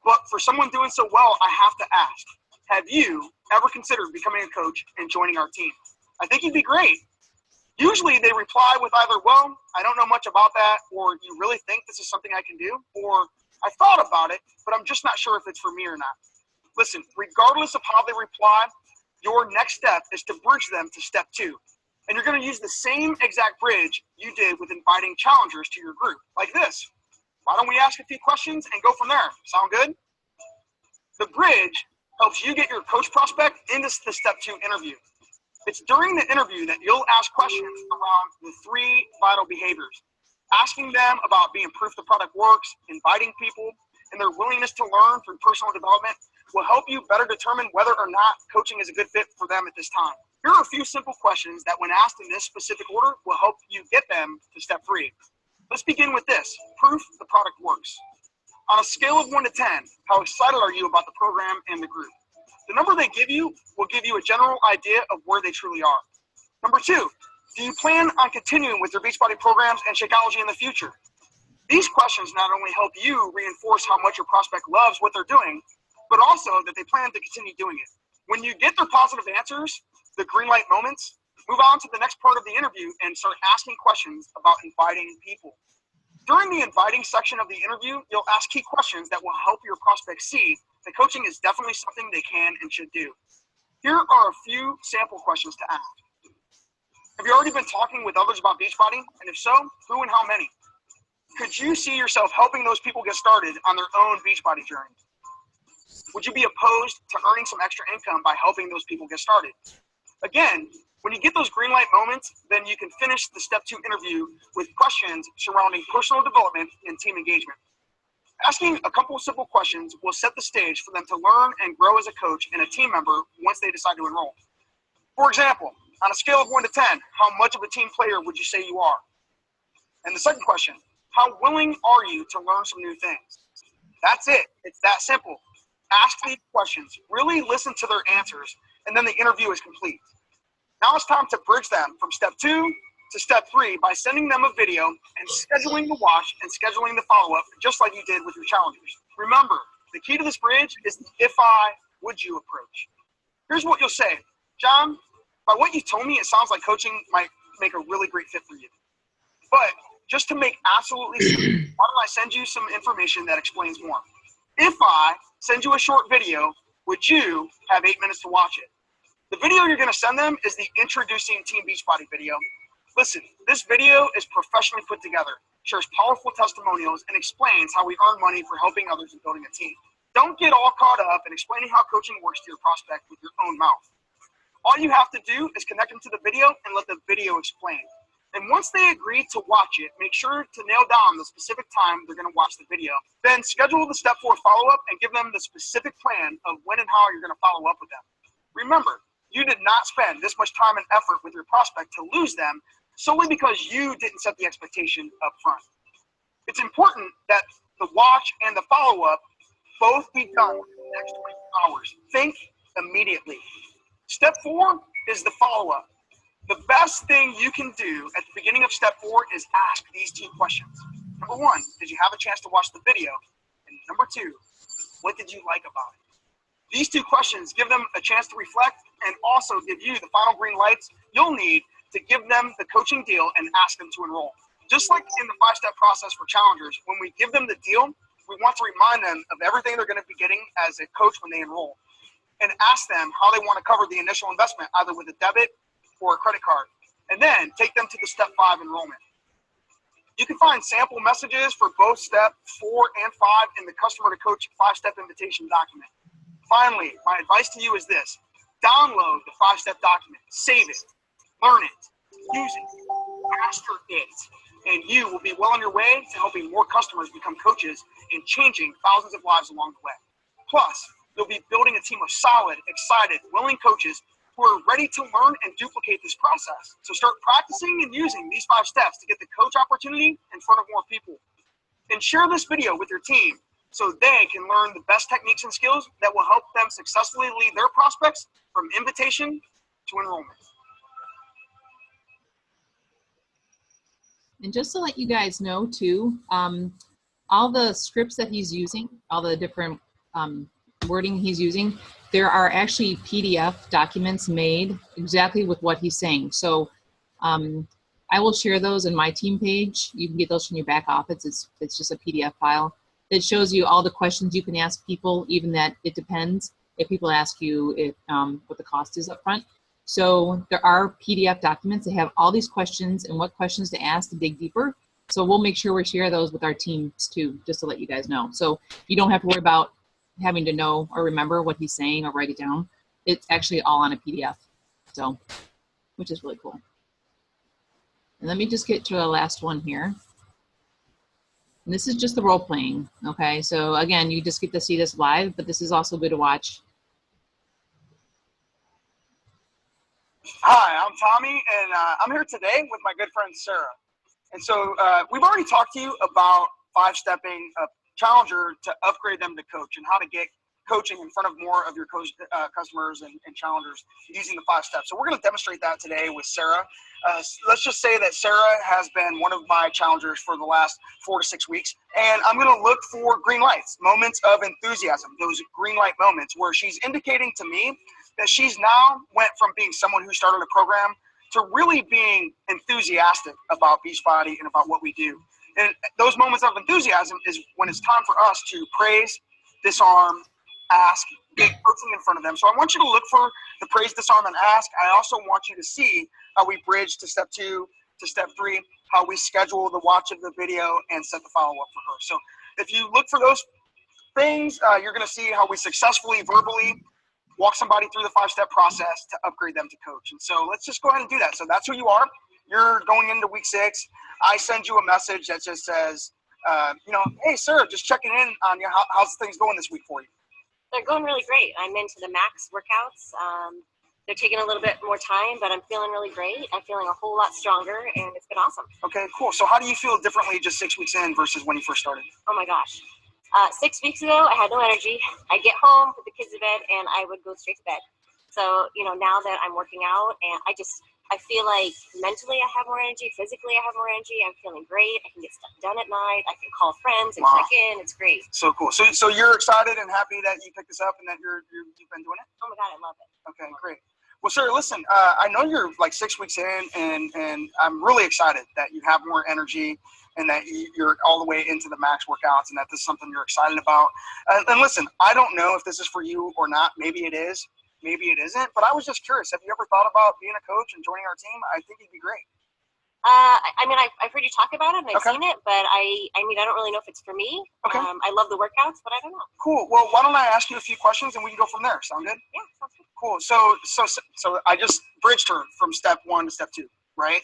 but for someone doing so well, I have to ask, have you ever considered becoming a coach and joining our team? I think you'd be great. Usually they reply with either, well, I don't know much about that, or you really think this is something I can do, or I thought about it, but I'm just not sure if it's for me or not. Listen, regardless of how they reply, your next step is to bridge them to step 2. And you're going to use the same exact bridge you did with inviting challengers to your group, like this. Why don't we ask a few questions and go from there? Sound good? The bridge helps you get your coach prospect into the step 2 interview. It's during the interview that you'll ask questions around the 3 vital behaviors. Asking them about being proof the product works, inviting people, and their willingness to learn through personal development will help you better determine whether or not coaching is a good fit for them at this time. Here are a few simple questions that when asked in this specific order will help you get them to step 3. Let's begin with this. Proof the product works. On a scale of 1 to 10, how excited are you about the program and the group? The number they give you will give you a general idea of where they truly are. Number 2, do you plan on continuing with your Beachbody programs and Shakeology in the future? These questions not only help you reinforce how much your prospect loves what they're doing, but also that they plan to continue doing it. When you get their positive answers, the green light moments, move on to the next part of the interview and start asking questions about inviting people. During the inviting section of the interview, you'll ask key questions that will help your prospect see that coaching is definitely something they can and should do. Here are a few sample questions to ask. Have you already been talking with others about Beachbody? And if so, who and how many? Could you see yourself helping those people get started on their own Beachbody journey? Would you be opposed to earning some extra income by helping those people get started? Again, when you get those green light moments, then you can finish the step 2 interview with questions surrounding personal development and team engagement. Asking a couple of simple questions will set the stage for them to learn and grow as a coach and a team member once they decide to enroll. For example, on a scale of 1 to 10, how much of a team player would you say you are? And the second question, how willing are you to learn some new things? That's it. It's that simple. Ask these questions, really listen to their answers, and then the interview is complete. Now it's time to bridge them from step 2 to step 3 by sending them a video and scheduling the watch and scheduling the follow-up, just like you did with your challengers. Remember, the key to this bridge is the if I, would you approach. Here's what you'll say. John, by what you told me, it sounds like coaching might make a really great fit for you. But just to make absolutely certain, why don't I send you some information that explains more? If I send you a short video, would you have 8 minutes to watch it? The video you're going to send them is the Introducing Team Beachbody video. Listen, this video is professionally put together. shares powerful testimonials, and explains how we earn money for helping others and building a team. Don't get all caught up in explaining how coaching works to your prospect with your own mouth. All you have to do is connect them to the video and let the video explain. And once they agree to watch it, make sure to nail down the specific time they're going to watch the video. Then schedule the step 4 follow-up and give them the specific plan of when and how you're going to follow up with them. Remember, you did not spend this much time and effort with your prospect to lose them solely because you didn't set the expectation up front. It's important that the watch and the follow-up both be done within the next 24 hours. Think immediately. Step 4 is the follow-up. The best thing you can do at the beginning of step 4 is ask these 2 questions. Number 1, did you have a chance to watch the video? And number 2, what did you like about it? These 2 questions give them a chance to reflect and also give you the final green lights you'll need to give them the coaching deal and ask them to enroll. Just like in the 5-step process for challengers, when we give them the deal, we want to remind them of everything they're going to be getting as a coach when they enroll, and ask them how they want to cover the initial investment, either with a debit or a credit card, and then take them to the step 5 enrollment. You can find sample messages for both step 4 and 5 in the customer to coach 5-step invitation document. Finally, my advice to you is this: download the 5-step document, save it, learn it, use it, master it, and you will be well on your way to helping more customers become coaches and changing thousands of lives along the way. Plus, you'll be building a team of solid, excited, willing coaches who are ready to learn and duplicate this process. So start practicing and using these 5 steps to get the coach opportunity in front of more people. And share this video with your team so they can learn the best techniques and skills that will help them successfully lead their prospects from invitation to enrollment. And just to let you guys know too, all the scripts that he's using, all the different wording he's using, there are actually PDF documents made exactly with what he's saying. So I will share those in my team page. You can get those from your back office. It's just a PDF file that shows you all the questions you can ask people, even that it depends if people ask you what the cost is up front. So there are PDF documents that have all these questions and what questions to ask to dig deeper. So we'll make sure we share those with our teams too, just to let you guys know. So you don't have to worry about having to know or remember what he's saying or write it down. It's actually all on a PDF, so, which is really cool. And let me just get to the last one here. And this is just the role playing, okay? So again, you just get to see this live, but this is also good to watch. Hi, I'm Tommy, and I'm here today with my good friend Sarah. And so we've already talked to you about 5-stepping a challenger to upgrade them to coach and how to get coaching in front of more of your customers and challengers using the 5 steps. So we're going to demonstrate that today with Sarah. Let's just say that Sarah has been one of my challengers for the last 4 to 6 weeks, and I'm going to look for green lights, moments of enthusiasm, those green light moments where she's indicating to me that she's now went from being someone who started a program to really being enthusiastic about Beachbody and about what we do. And those moments of enthusiasm is when it's time for us to praise, disarm, ask, get coaching in front of them. So I want you to look for the praise, disarm, and ask. I also want you to see how we bridge to step 2 to step 3, how we schedule the watch of the video and set the follow-up for her. So if you look for those things, you're going to see how we successfully verbally walk somebody through the 5-step process to upgrade them to coach. And so let's just go ahead and do that. So that's who you are. You're going into week 6. I send you a message that just says, hey, Sarah, just checking in on you. How's things going this week for you? They're going really great. I'm into the max workouts. They're taking a little bit more time, but I'm feeling really great. I'm feeling a whole lot stronger, and it's been awesome. Okay, cool. So how do you feel differently just 6 weeks in versus when you first started? Oh my gosh. 6 weeks ago, I had no energy. I'd get home, put the kids to bed, and I would go straight to bed. So, now that I'm working out, and I feel like mentally I have more energy, physically I have more energy. I'm feeling great. I can get stuff done at night. I can call friends and check in. It's great. So cool. So you're excited and happy that you picked this up and that you've been doing it? Oh my God, I love it. Okay, great. Well, Sarah, listen, I know you're like 6 weeks in, and I'm really excited that you have more energy and that you're all the way into the max workouts and that this is something you're excited about. And listen, I don't know if this is for you or not. Maybe it is. Maybe it isn't. But I was just curious. Have you ever thought about being a coach and joining our team? I think it'd be great. I mean, I've heard you talk about it and I've Okay. seen it, but I mean, I don't really know if it's for me. Okay. I love the workouts, but I don't know. Cool. Well, why don't I ask you a few questions and we can go from there? Sound good? Yeah, sounds good. Cool. So I just bridged her from step 1 to step 2, right?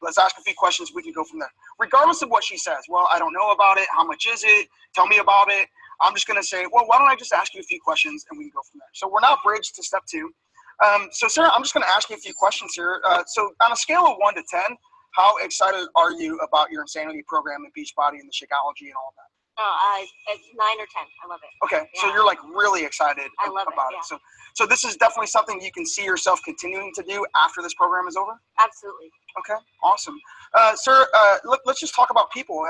Let's ask a few questions. We can go from there. Regardless of what she says, well, I don't know about it. How much is it? Tell me about it. I'm just going to say, well, why don't I just ask you a few questions and we can go from there. So we're now bridged to step 2. So Sarah, I'm just going to ask you a few questions here. So on a scale of 1 to 10, how excited are you about your Insanity program and Beachbody and the Shakeology and all of that? It's 9 or 10. I love it. Okay, so Yeah. you're like really excited I love about it, it. So this is definitely something you can see yourself continuing to do after this program is over? Absolutely. Okay, awesome. Sir, let's just talk about people.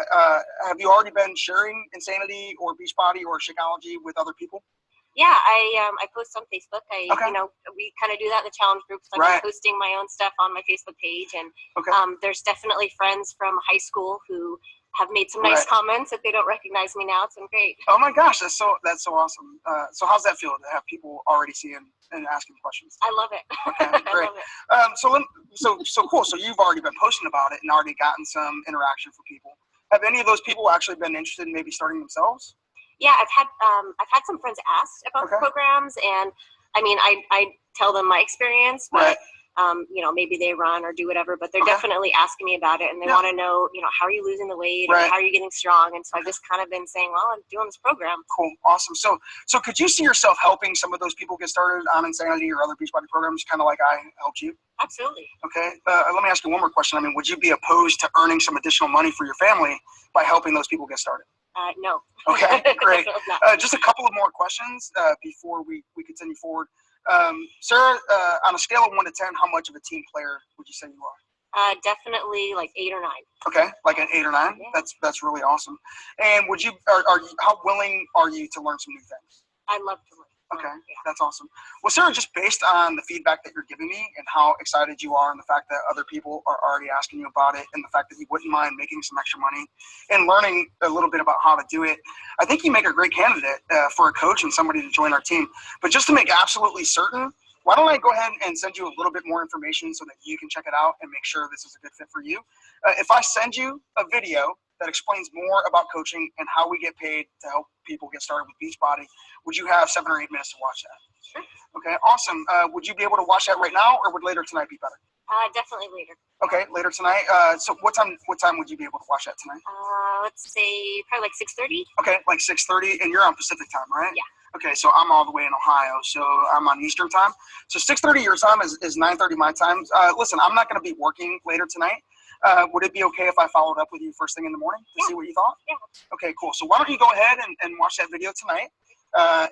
Have you already been sharing Insanity or Beachbody or Shakeology with other people? Yeah, I post on Facebook. Okay. You know, we kind of do that in the challenge groups. Like Right. I'm posting my own stuff on my Facebook page, and Okay. there's definitely friends from high school who have made some nice Right. comments. If they don't recognize me now, it's been great. Oh my gosh, that's so awesome. So how's that feel to have people already seeing and asking questions? I love it. Okay, I great. love it. So cool. So you've already been posting about it and already gotten some interaction from people. Have any of those people actually been interested in maybe starting themselves? Yeah, I've had some friends ask about the Okay. programs, and I mean, I tell them my experience, but Right. you know, maybe they run or do whatever, but they're Okay. definitely asking me about it, and they Yeah. want to know, you know, how are you losing the weight, or Right. how are you getting strong? And so I've just kind of been saying, well, I'm doing this program. Cool, awesome. So could you see yourself helping some of those people get started on Insanity or other Beachbody programs, kind of like I helped you? Absolutely. Okay. Let me ask you one more question. I mean, would you be opposed to earning some additional money for your family by helping those people get started? No. Okay, great. No. Just a couple of more questions before we continue forward. Sarah, on a scale of 1 to 10, how much of a team player would you say you are? Definitely like 8 or 9. Okay, like an 8 or 9. Yeah. That's really awesome. And would you are you how willing are you to learn some new things? I love to learn. Okay, Yeah. that's awesome. Well, Sarah, just based on the feedback that you're giving me and how excited you are and the fact that other people are already asking you about it and the fact that you wouldn't mind making some extra money and learning a little bit about how to do it, I think you make a great candidate for a coach and somebody to join our team. But just to make absolutely certain, why don't I go ahead and send you a little bit more information so that you can check it out and make sure this is a good fit for you. If I send you a video that explains more about coaching and how we get paid to help people get started with Beachbody, would you have 7 or 8 minutes to watch that? Sure. Okay, awesome. Would you be able to watch that right now, or would later tonight be better? Definitely later. Okay, later tonight. So what time would you be able to watch that tonight? Let's say probably like 6:30. Okay, like 6:30, and you're on Pacific time, right? Yeah. Okay, so I'm all the way in Ohio, so I'm on Eastern time. So 6:30 your time is 9:30 my time. Listen, I'm not going to be working later tonight. Would it be okay if I followed up with you first thing in the morning to Yeah. see what you thought? Yeah. Okay, cool. So why don't you go ahead and watch that video tonight,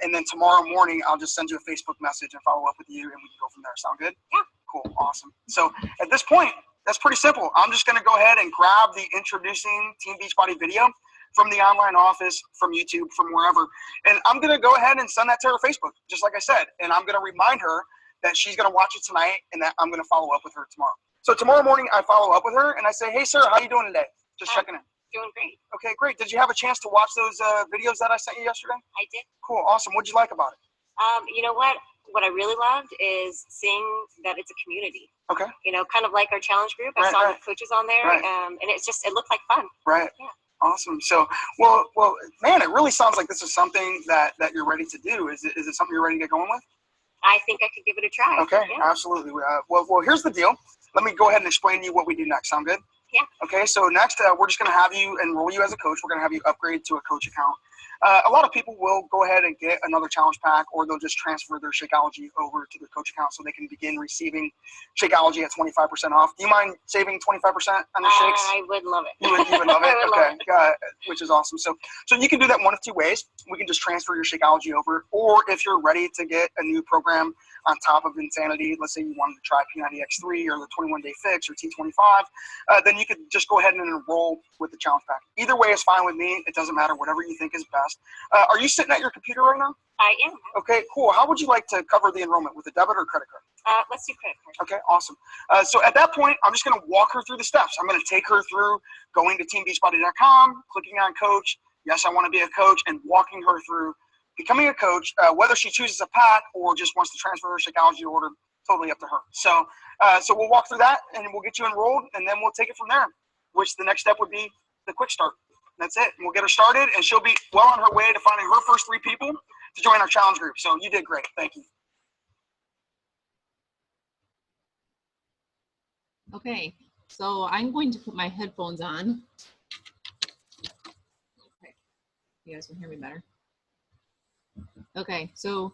and then tomorrow morning I'll just send you a Facebook message and follow up with you, and we can go from there. Sound good? Yeah. Cool, awesome. So at this point, that's pretty simple. I'm just going to go ahead and grab the introducing Team Beachbody video from the online office, from YouTube, from wherever, and I'm going to go ahead and send that to her Facebook, just like I said, and I'm going to remind her that she's going to watch it tonight and that I'm going to follow up with her tomorrow. So tomorrow morning, I follow up with her and I say, hey, Sarah, how you doing today? Just checking in. Doing great. Okay, great. Did you have a chance to watch those videos that I sent you yesterday? I did. Cool, awesome. What'd you like about it? You know what? What I really loved is seeing that it's a community. Okay, You know, kind of like our challenge group. I Right, saw right. the coaches on there, Right. and it looked like fun. right. Yeah. Awesome. So, well, man, it really sounds like this is something that you're ready to do. Is it something you're ready to get going with? I think I could give it a try. Okay, Yeah. absolutely. Well, here's the deal. Let me go ahead and explain to you what we do next. Sound good? Yeah. Okay, so next we're just going to have you enroll you as a coach. We're going to have you upgrade to a coach account. A lot of people will go ahead and get another challenge pack, or they'll just transfer their Shakeology over to their coach account so they can begin receiving Shakeology at 25% off. Do you mind saving 25% on the shakes? I would love it. You would love it? I would love Okay, which is awesome. So you can do that one of 2 ways. We can just transfer your Shakeology over, or if you're ready to get a new program on top of Insanity, let's say you wanted to try P90X3 or the 21-day fix or T25, then you could just go ahead and enroll with the challenge pack. Either way is fine with me. It doesn't matter, whatever you think is best. Are you sitting at your computer right now? I am. Okay, cool. How would you like to cover the enrollment, with a debit or credit card? Let's do credit card. Okay, awesome. So at that point, I'm just going to walk her through the steps. I'm going to take her through going to teambeachbody.com, clicking on coach. Yes, I want to be a coach, and walking her through becoming a coach, whether she chooses a pack or just wants to transfer her Shakeology order. totally up to her. So, so we'll walk through that and we'll get you enrolled, and then we'll take it from there, which the next step would be the quick start. That's it. We'll get her started, and she'll be well on her way to finding her first 3 people to join our challenge group. So you did great. Thank you. Okay, so I'm going to put my headphones on. Okay, you guys can hear me better. Okay, so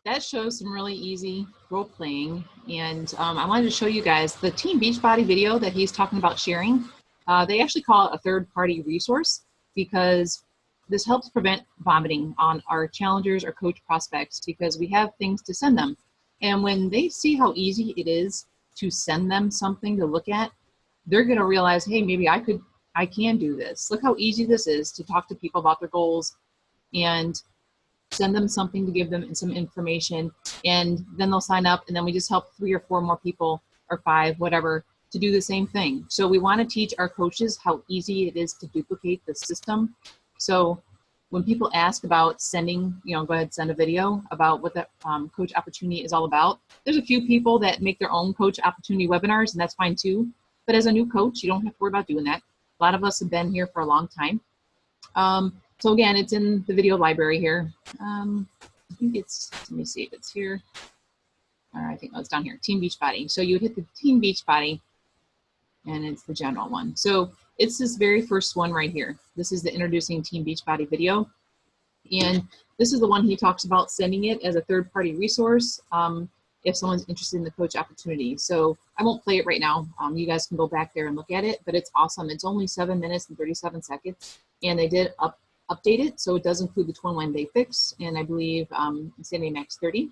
that shows some really easy role playing, and I wanted to show you guys the Team Beachbody video that he's talking about sharing. They actually call it a third-party resource because this helps prevent vomiting on our challengers or coach prospects, because we have things to send them. And when they see how easy it is to send them something to look at, they're going to realize, hey, maybe I can do this. Look how easy this is to talk to people about their goals and send them something to give them some information, and then they'll sign up, and then we just help 3 or 4 more people, or 5, whatever, to do the same thing. So we want to teach our coaches how easy it is to duplicate the system. So when people ask about sending, go ahead, send a video about what the coach opportunity is all about. There's a few people that make their own coach opportunity webinars, and that's fine too. But as a new coach, you don't have to worry about doing that. A lot of us have been here for a long time. So again, it's in the video library here. I think it's, let me see if it's here. I think it's down here, Team Beachbody. So you would hit the Team Beachbody, and it's the general one. So it's this very first one right here. This is the Introducing Team Beachbody video. And this is the one he talks about sending it as a third-party resource if someone's interested in the coach opportunity. So I won't play it right now. You guys can go back there and look at it, but it's awesome. It's only 7 minutes and 37 seconds. And they did update it, so it does include the 21-day fix, and I believe Insanity Max 30.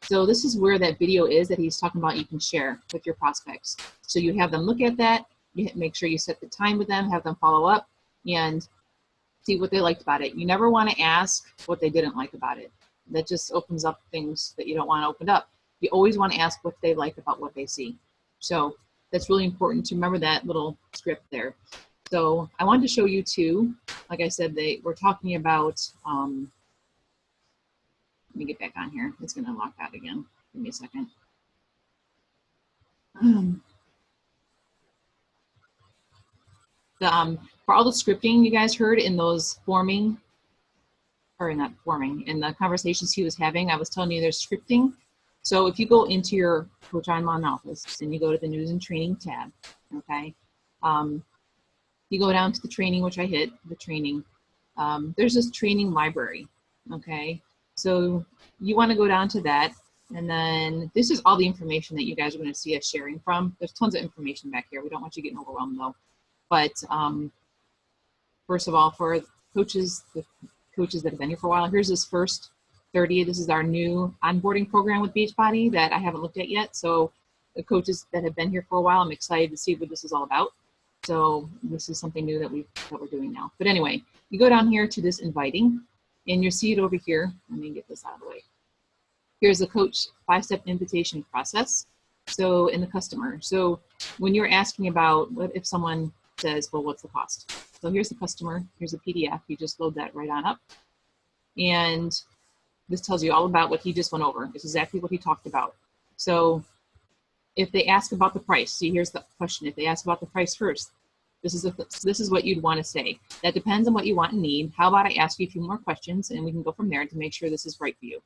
So this is where that video is that he's talking about you can share with your prospects. So you have them look at that, you make sure you set the time with them, have them follow up, and see what they liked about it. You never want to ask what they didn't like about it. That just opens up things that you don't want to open up. You always want to ask what they like about what they see. So that's really important to remember that little script there. So I wanted to show you too, like I said, they were talking about, let me get back on here. It's going to lock out again. Give me a second. For all the scripting you guys heard in those in the conversations he was having, I was telling you there's scripting. So if you go into your Coach Online office and you go to the News and Training tab, okay, you go down to the training, which I hit, the training. There's this training library, okay? So you want to go down to that, and then this is all the information that you guys are going to see us sharing from. There's tons of information back here. We don't want you getting overwhelmed though. But first of all, for coaches, the coaches that have been here for a while, here's this first 30. This is our new onboarding program with Beachbody that I haven't looked at yet. So the coaches that have been here for a while, I'm excited to see what this is all about. So this is something new that we're doing now. But anyway, you go down here to this inviting, and you'll see it over here. Let me get this out of the way. Here's the coach 5-step invitation process. So in the customer. So when you're asking about what if someone says, well, what's the cost? So here's the customer. Here's a PDF. You just load that right on up. And this tells you all about what he just went over. It's exactly what he talked about. So if they ask about the price, see, here's the question. If they ask about the price first, this is what you'd want to say. That depends on what you want and need. How about I ask you a few more questions, and we can go from there to make sure this is right for you.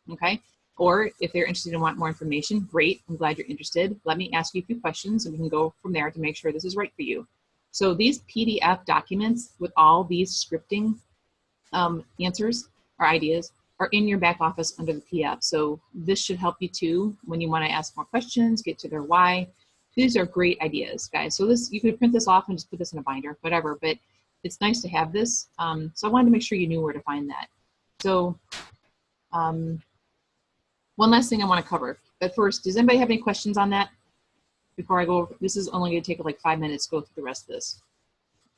Okay? Or if they're interested and want more information, great. I'm glad you're interested. Let me ask you a few questions, and we can go from there to make sure this is right for you. So these PDF documents with all these scripting answers or ideas are in your back office under the PDF. So this should help you too when you want to ask more questions, get to their why. These are great ideas, guys. So this, you could print this off and just put this in a binder, whatever, but it's nice to have this. So I wanted to make sure you knew where to find that. So one last thing I want to cover. But first, does anybody have any questions on that? Before I go over, this is only going to take like 5 minutes to go through the rest of this.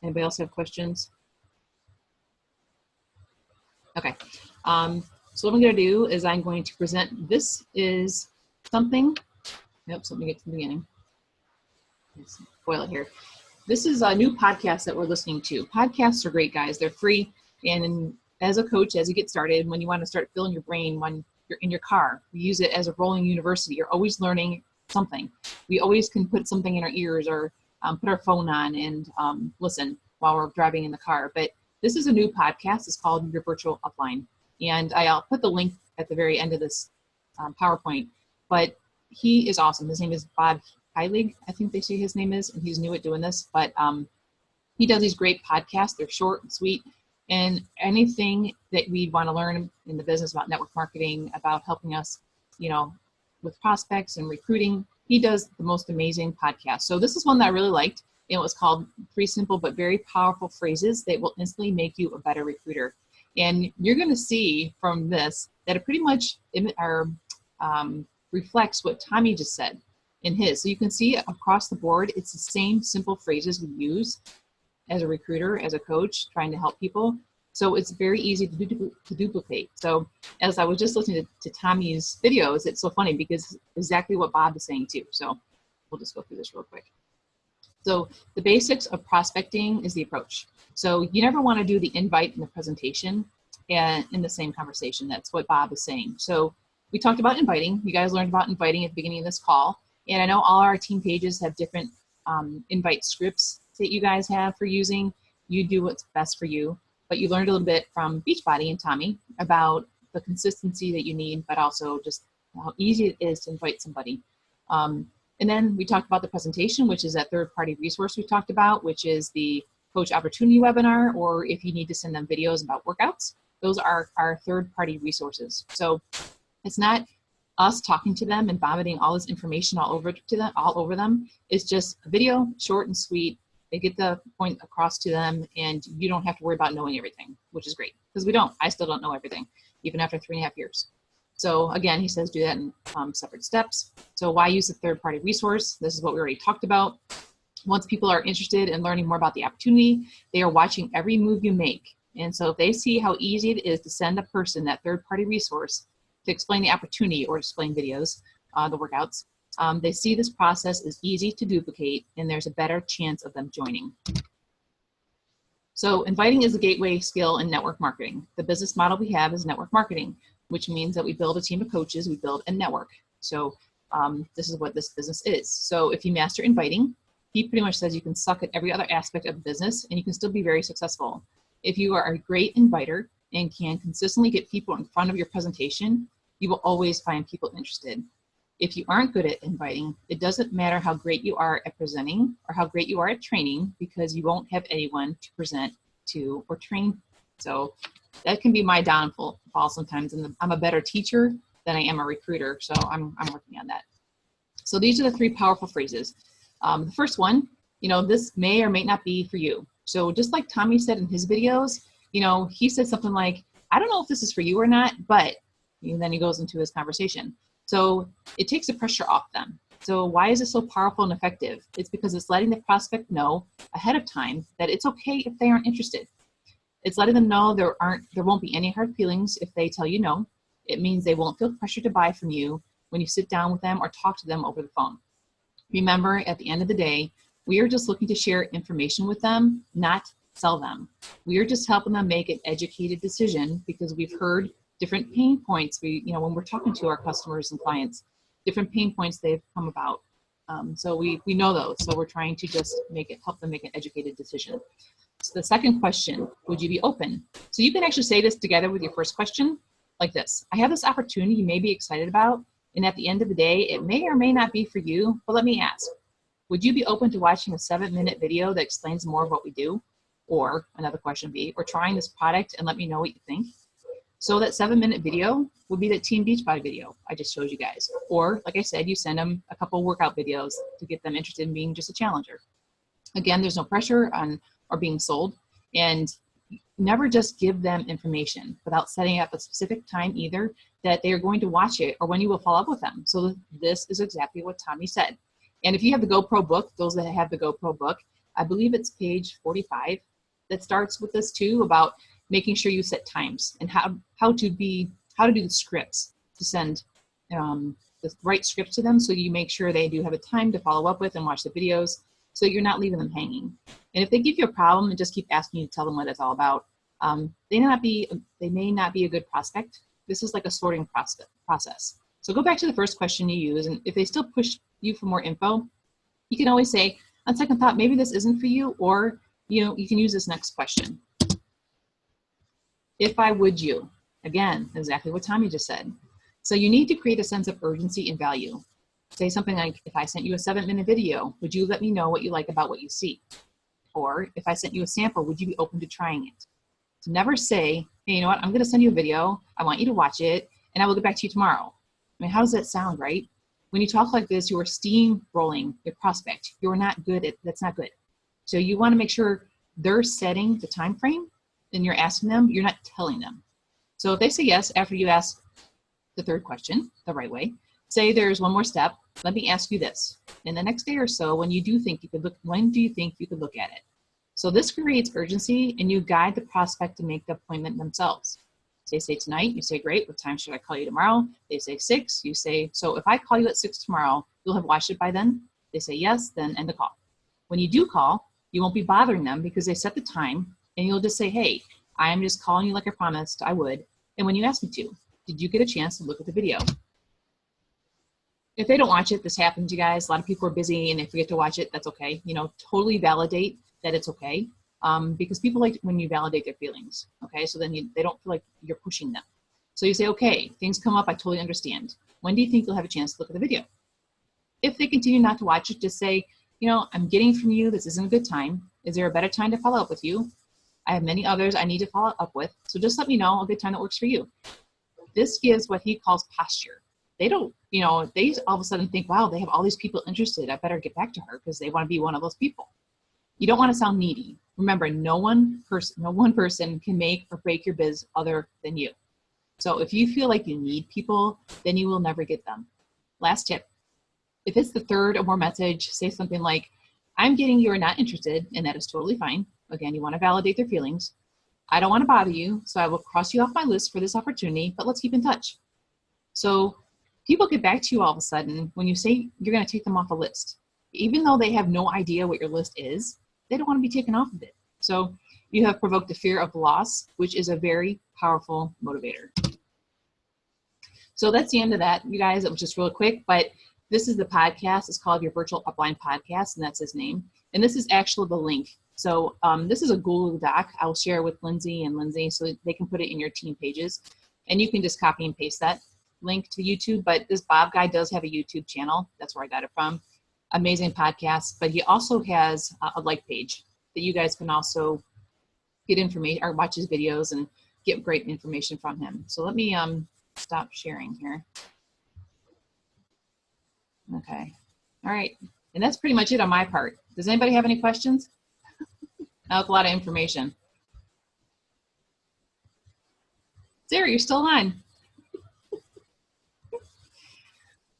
Anybody else have questions? Okay. So what I'm going to do is I'm going to present, this is something, oops, let me get to the beginning. Let's spoil it here. This is a new podcast that we're listening to. Podcasts are great, guys. They're free. And as a coach, as you get started, when you want to start filling your brain, when you're in your car. We use it as a rolling university. You're always learning something. We always can put something in our ears or put our phone on and listen while we're driving in the car. But this is a new podcast. It's called Your Virtual Upline. And I'll put the link at the very end of this PowerPoint. But he is awesome. His name is Bob Heilig, I think they say his name is, and he's new at doing this. But he does these great podcasts. They're short and sweet. And anything that we want to learn in the business about network marketing, about helping us, with prospects and recruiting, he does the most amazing podcast. So this is one that I really liked. It was called 3 Simple but Very Powerful Phrases That Will Instantly Make You a Better Recruiter. And you're going to see from this that it pretty much reflects what Tommy just said in his. So you can see across the board, it's the same simple phrases we use as a recruiter, as a coach, trying to help people. So it's very easy to duplicate. So as I was just listening to Tommy's videos, it's so funny because exactly what Bob is saying too. So we'll just go through this real quick. So the basics of prospecting is the approach. So you never want to do the invite and the presentation and in the same conversation. That's what Bob is saying. So we talked about inviting. You guys learned about inviting at the beginning of this call. And I know all our team pages have different invite scripts that you guys have for using. You do what's best for you. But you learned a little bit from Beachbody and Tommy about the consistency that you need, but also just how easy it is to invite somebody. And then we talked about the presentation, which is that third-party resource we talked about, which is the Coach Opportunity webinar, or if you need to send them videos about workouts, those are our third-party resources. So it's not us talking to them and vomiting all this information all over them. It's just a video, short and sweet. They get the point across to them, and you don't have to worry about knowing everything, which is great, because we don't. I still don't know everything, even after 3.5 years. So again, he says do that in separate steps. So why use a third-party resource? This is what we already talked about. Once people are interested in learning more about the opportunity, they are watching every move you make. And so if they see how easy it is to send a person that third-party resource to explain the opportunity or explain videos, the workouts, they see this process is easy to duplicate, and there's a better chance of them joining. So inviting is a gateway skill in network marketing. The business model we have is network marketing, which means that we build a team of coaches, we build a network. So this is what this business is. So if you master inviting, he pretty much says you can suck at every other aspect of the business and you can still be very successful. If you are a great inviter and can consistently get people in front of your presentation, you will always find people interested. If you aren't good at inviting, it doesn't matter how great you are at presenting or how great you are at training, because you won't have anyone to present to or train. So that can be my downfall sometimes. And I'm a better teacher than I am a recruiter. So I'm working on that. So these are the 3 powerful phrases. The first one, this may or may not be for you. So just like Tommy said in his videos, he said something like, I don't know if this is for you or not, but, and then he goes into his conversation. So it takes the pressure off them. So why is it so powerful and effective? It's because it's letting the prospect know ahead of time that it's okay if they aren't interested. It's letting them know there won't be any hard feelings if they tell you no. It means they won't feel pressure to buy from you when you sit down with them or talk to them over the phone. Remember, at the end of the day, we are just looking to share information with them, not sell them. We are just helping them make an educated decision because we've heard different pain points. When we're talking to our customers and clients, different pain points they've come about. So we know those. So we're trying to just help them make an educated decision. So the second question, would you be open? So you can actually say this together with your first question like this. I have this opportunity you may be excited about, and at the end of the day, it may or may not be for you, but let me ask, would you be open to watching a 7-minute video that explains more of what we do? Or another question B, or trying this product and let me know what you think? So that 7-minute video would be the Team Beachbody video I just showed you guys. Or, like I said, you send them a couple workout videos to get them interested in being just a challenger. Again, there's no pressure on or being sold. And never just give them information without setting up a specific time either that they are going to watch it or when you will follow up with them. So this is exactly what Tommy said. And if you have the GoPro book, those that have the GoPro book, I believe it's page 45 that starts with this too, about making sure you set times and how to do the scripts to send the right scripts to them, so you make sure they do have a time to follow up with and watch the videos, so you're not leaving them hanging. And if they give you a problem and just keep asking you to tell them what it's all about, they may not be a good prospect, This is like a sorting process. So go back to the first question you use, and if they still push you for more info, you can always say, on second thought, maybe this isn't for you, or you can use this next question. If I would you, again, exactly what Tommy just said. So you need to create a sense of urgency and value. Say something like, if I sent you a 7-minute video, would you let me know what you like about what you see? Or if I sent you a sample, would you be open to trying it? So never say, hey, you know what, I'm gonna send you a video, I want you to watch it, and I will get back to you tomorrow. I mean, how does that sound, right? When you talk like this, you are steamrolling your prospect. You're not good at, that's not good. So you wanna make sure they're setting the time frame and you're asking them, you're not telling them. So if they say yes after you ask the third question the right way, say there's one more step, let me ask you this. In the next day or so, when you do think you could look, when do you think you could look at it? So this creates urgency and you guide the prospect to make the appointment themselves. They say tonight, you say, great, what time should I call you tomorrow? They say 6, you say, so if I call you at 6 tomorrow, you'll have watched it by then? They say yes, then end the call. When you do call, you won't be bothering them because they set the time and you'll just say, hey, I am just calling you like I promised I would. And when you asked me to, did you get a chance to look at the video? If they don't watch it, this happens, you guys. A lot of people are busy and they forget to watch it. That's okay. Totally validate that it's okay. Because people like when you validate their feelings. Okay, so then they don't feel like you're pushing them. So you say, okay, things come up. I totally understand. When do you think you'll have a chance to look at the video? If they continue not to watch it, just say, I'm getting from you, this isn't a good time. Is there a better time to follow up with you? I have many others I need to follow up with. So just let me know a good time that works for you. This gives what he calls posture. They don't, they all of a sudden think, wow, they have all these people interested. I better get back to her because they want to be one of those people. You don't want to sound needy. Remember, no one person can make or break your biz other than you. So if you feel like you need people, then you will never get them. Last tip, if it's the third or more message, say something like, I'm getting you are not interested, and that is totally fine. Again, you want to validate their feelings. I don't want to bother you, so I will cross you off my list for this opportunity, but let's keep in touch. So people get back to you all of a sudden when you say you're going to take them off a list. Even though they have no idea what your list is, they don't want to be taken off of it. So you have provoked the fear of loss, which is a very powerful motivator. So that's the end of that, you guys. It was just real quick, but this is the podcast. It's called Your Virtual Upline Podcast, and that's his name. And this is actually the link. So this is a Google Doc. I'll share with Lindsay so they can put it in your team pages. And you can just copy and paste that link to YouTube. But this Bob guy does have a YouTube channel. That's where I got it from. Amazing podcast. But he also has a like page that you guys can also get information or watch his videos and get great information from him. So let me stop sharing here. Okay. All right. And that's pretty much it on my part. Does anybody have any questions? That was a lot of information. Sarah, you're still on.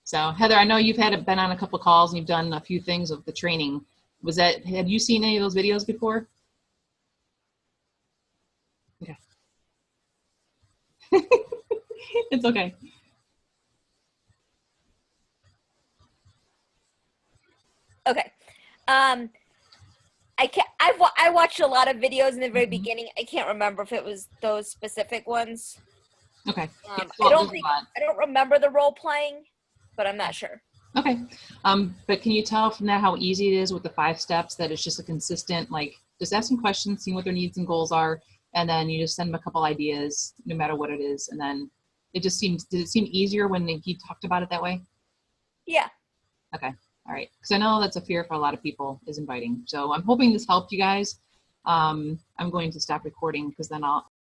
So Heather, I know you've been on a couple of calls and you've done a few things of the training. Have you seen any of those videos before? Okay. It's okay. Okay. I watched a lot of videos in the very beginning. I can't remember if it was those specific ones. Okay. I don't remember the role playing, but I'm not sure. Okay. But can you tell from that how easy it is with the 5 steps, that it's just a consistent, like just asking questions, seeing what their needs and goals are, and then you just send them a couple ideas, no matter what it is. And then did it seem easier when he talked about it that way? Yeah. Okay. All right. Because I know that's a fear for a lot of people, is inviting. So I'm hoping this helped you guys. I'm going to stop recording because then I'll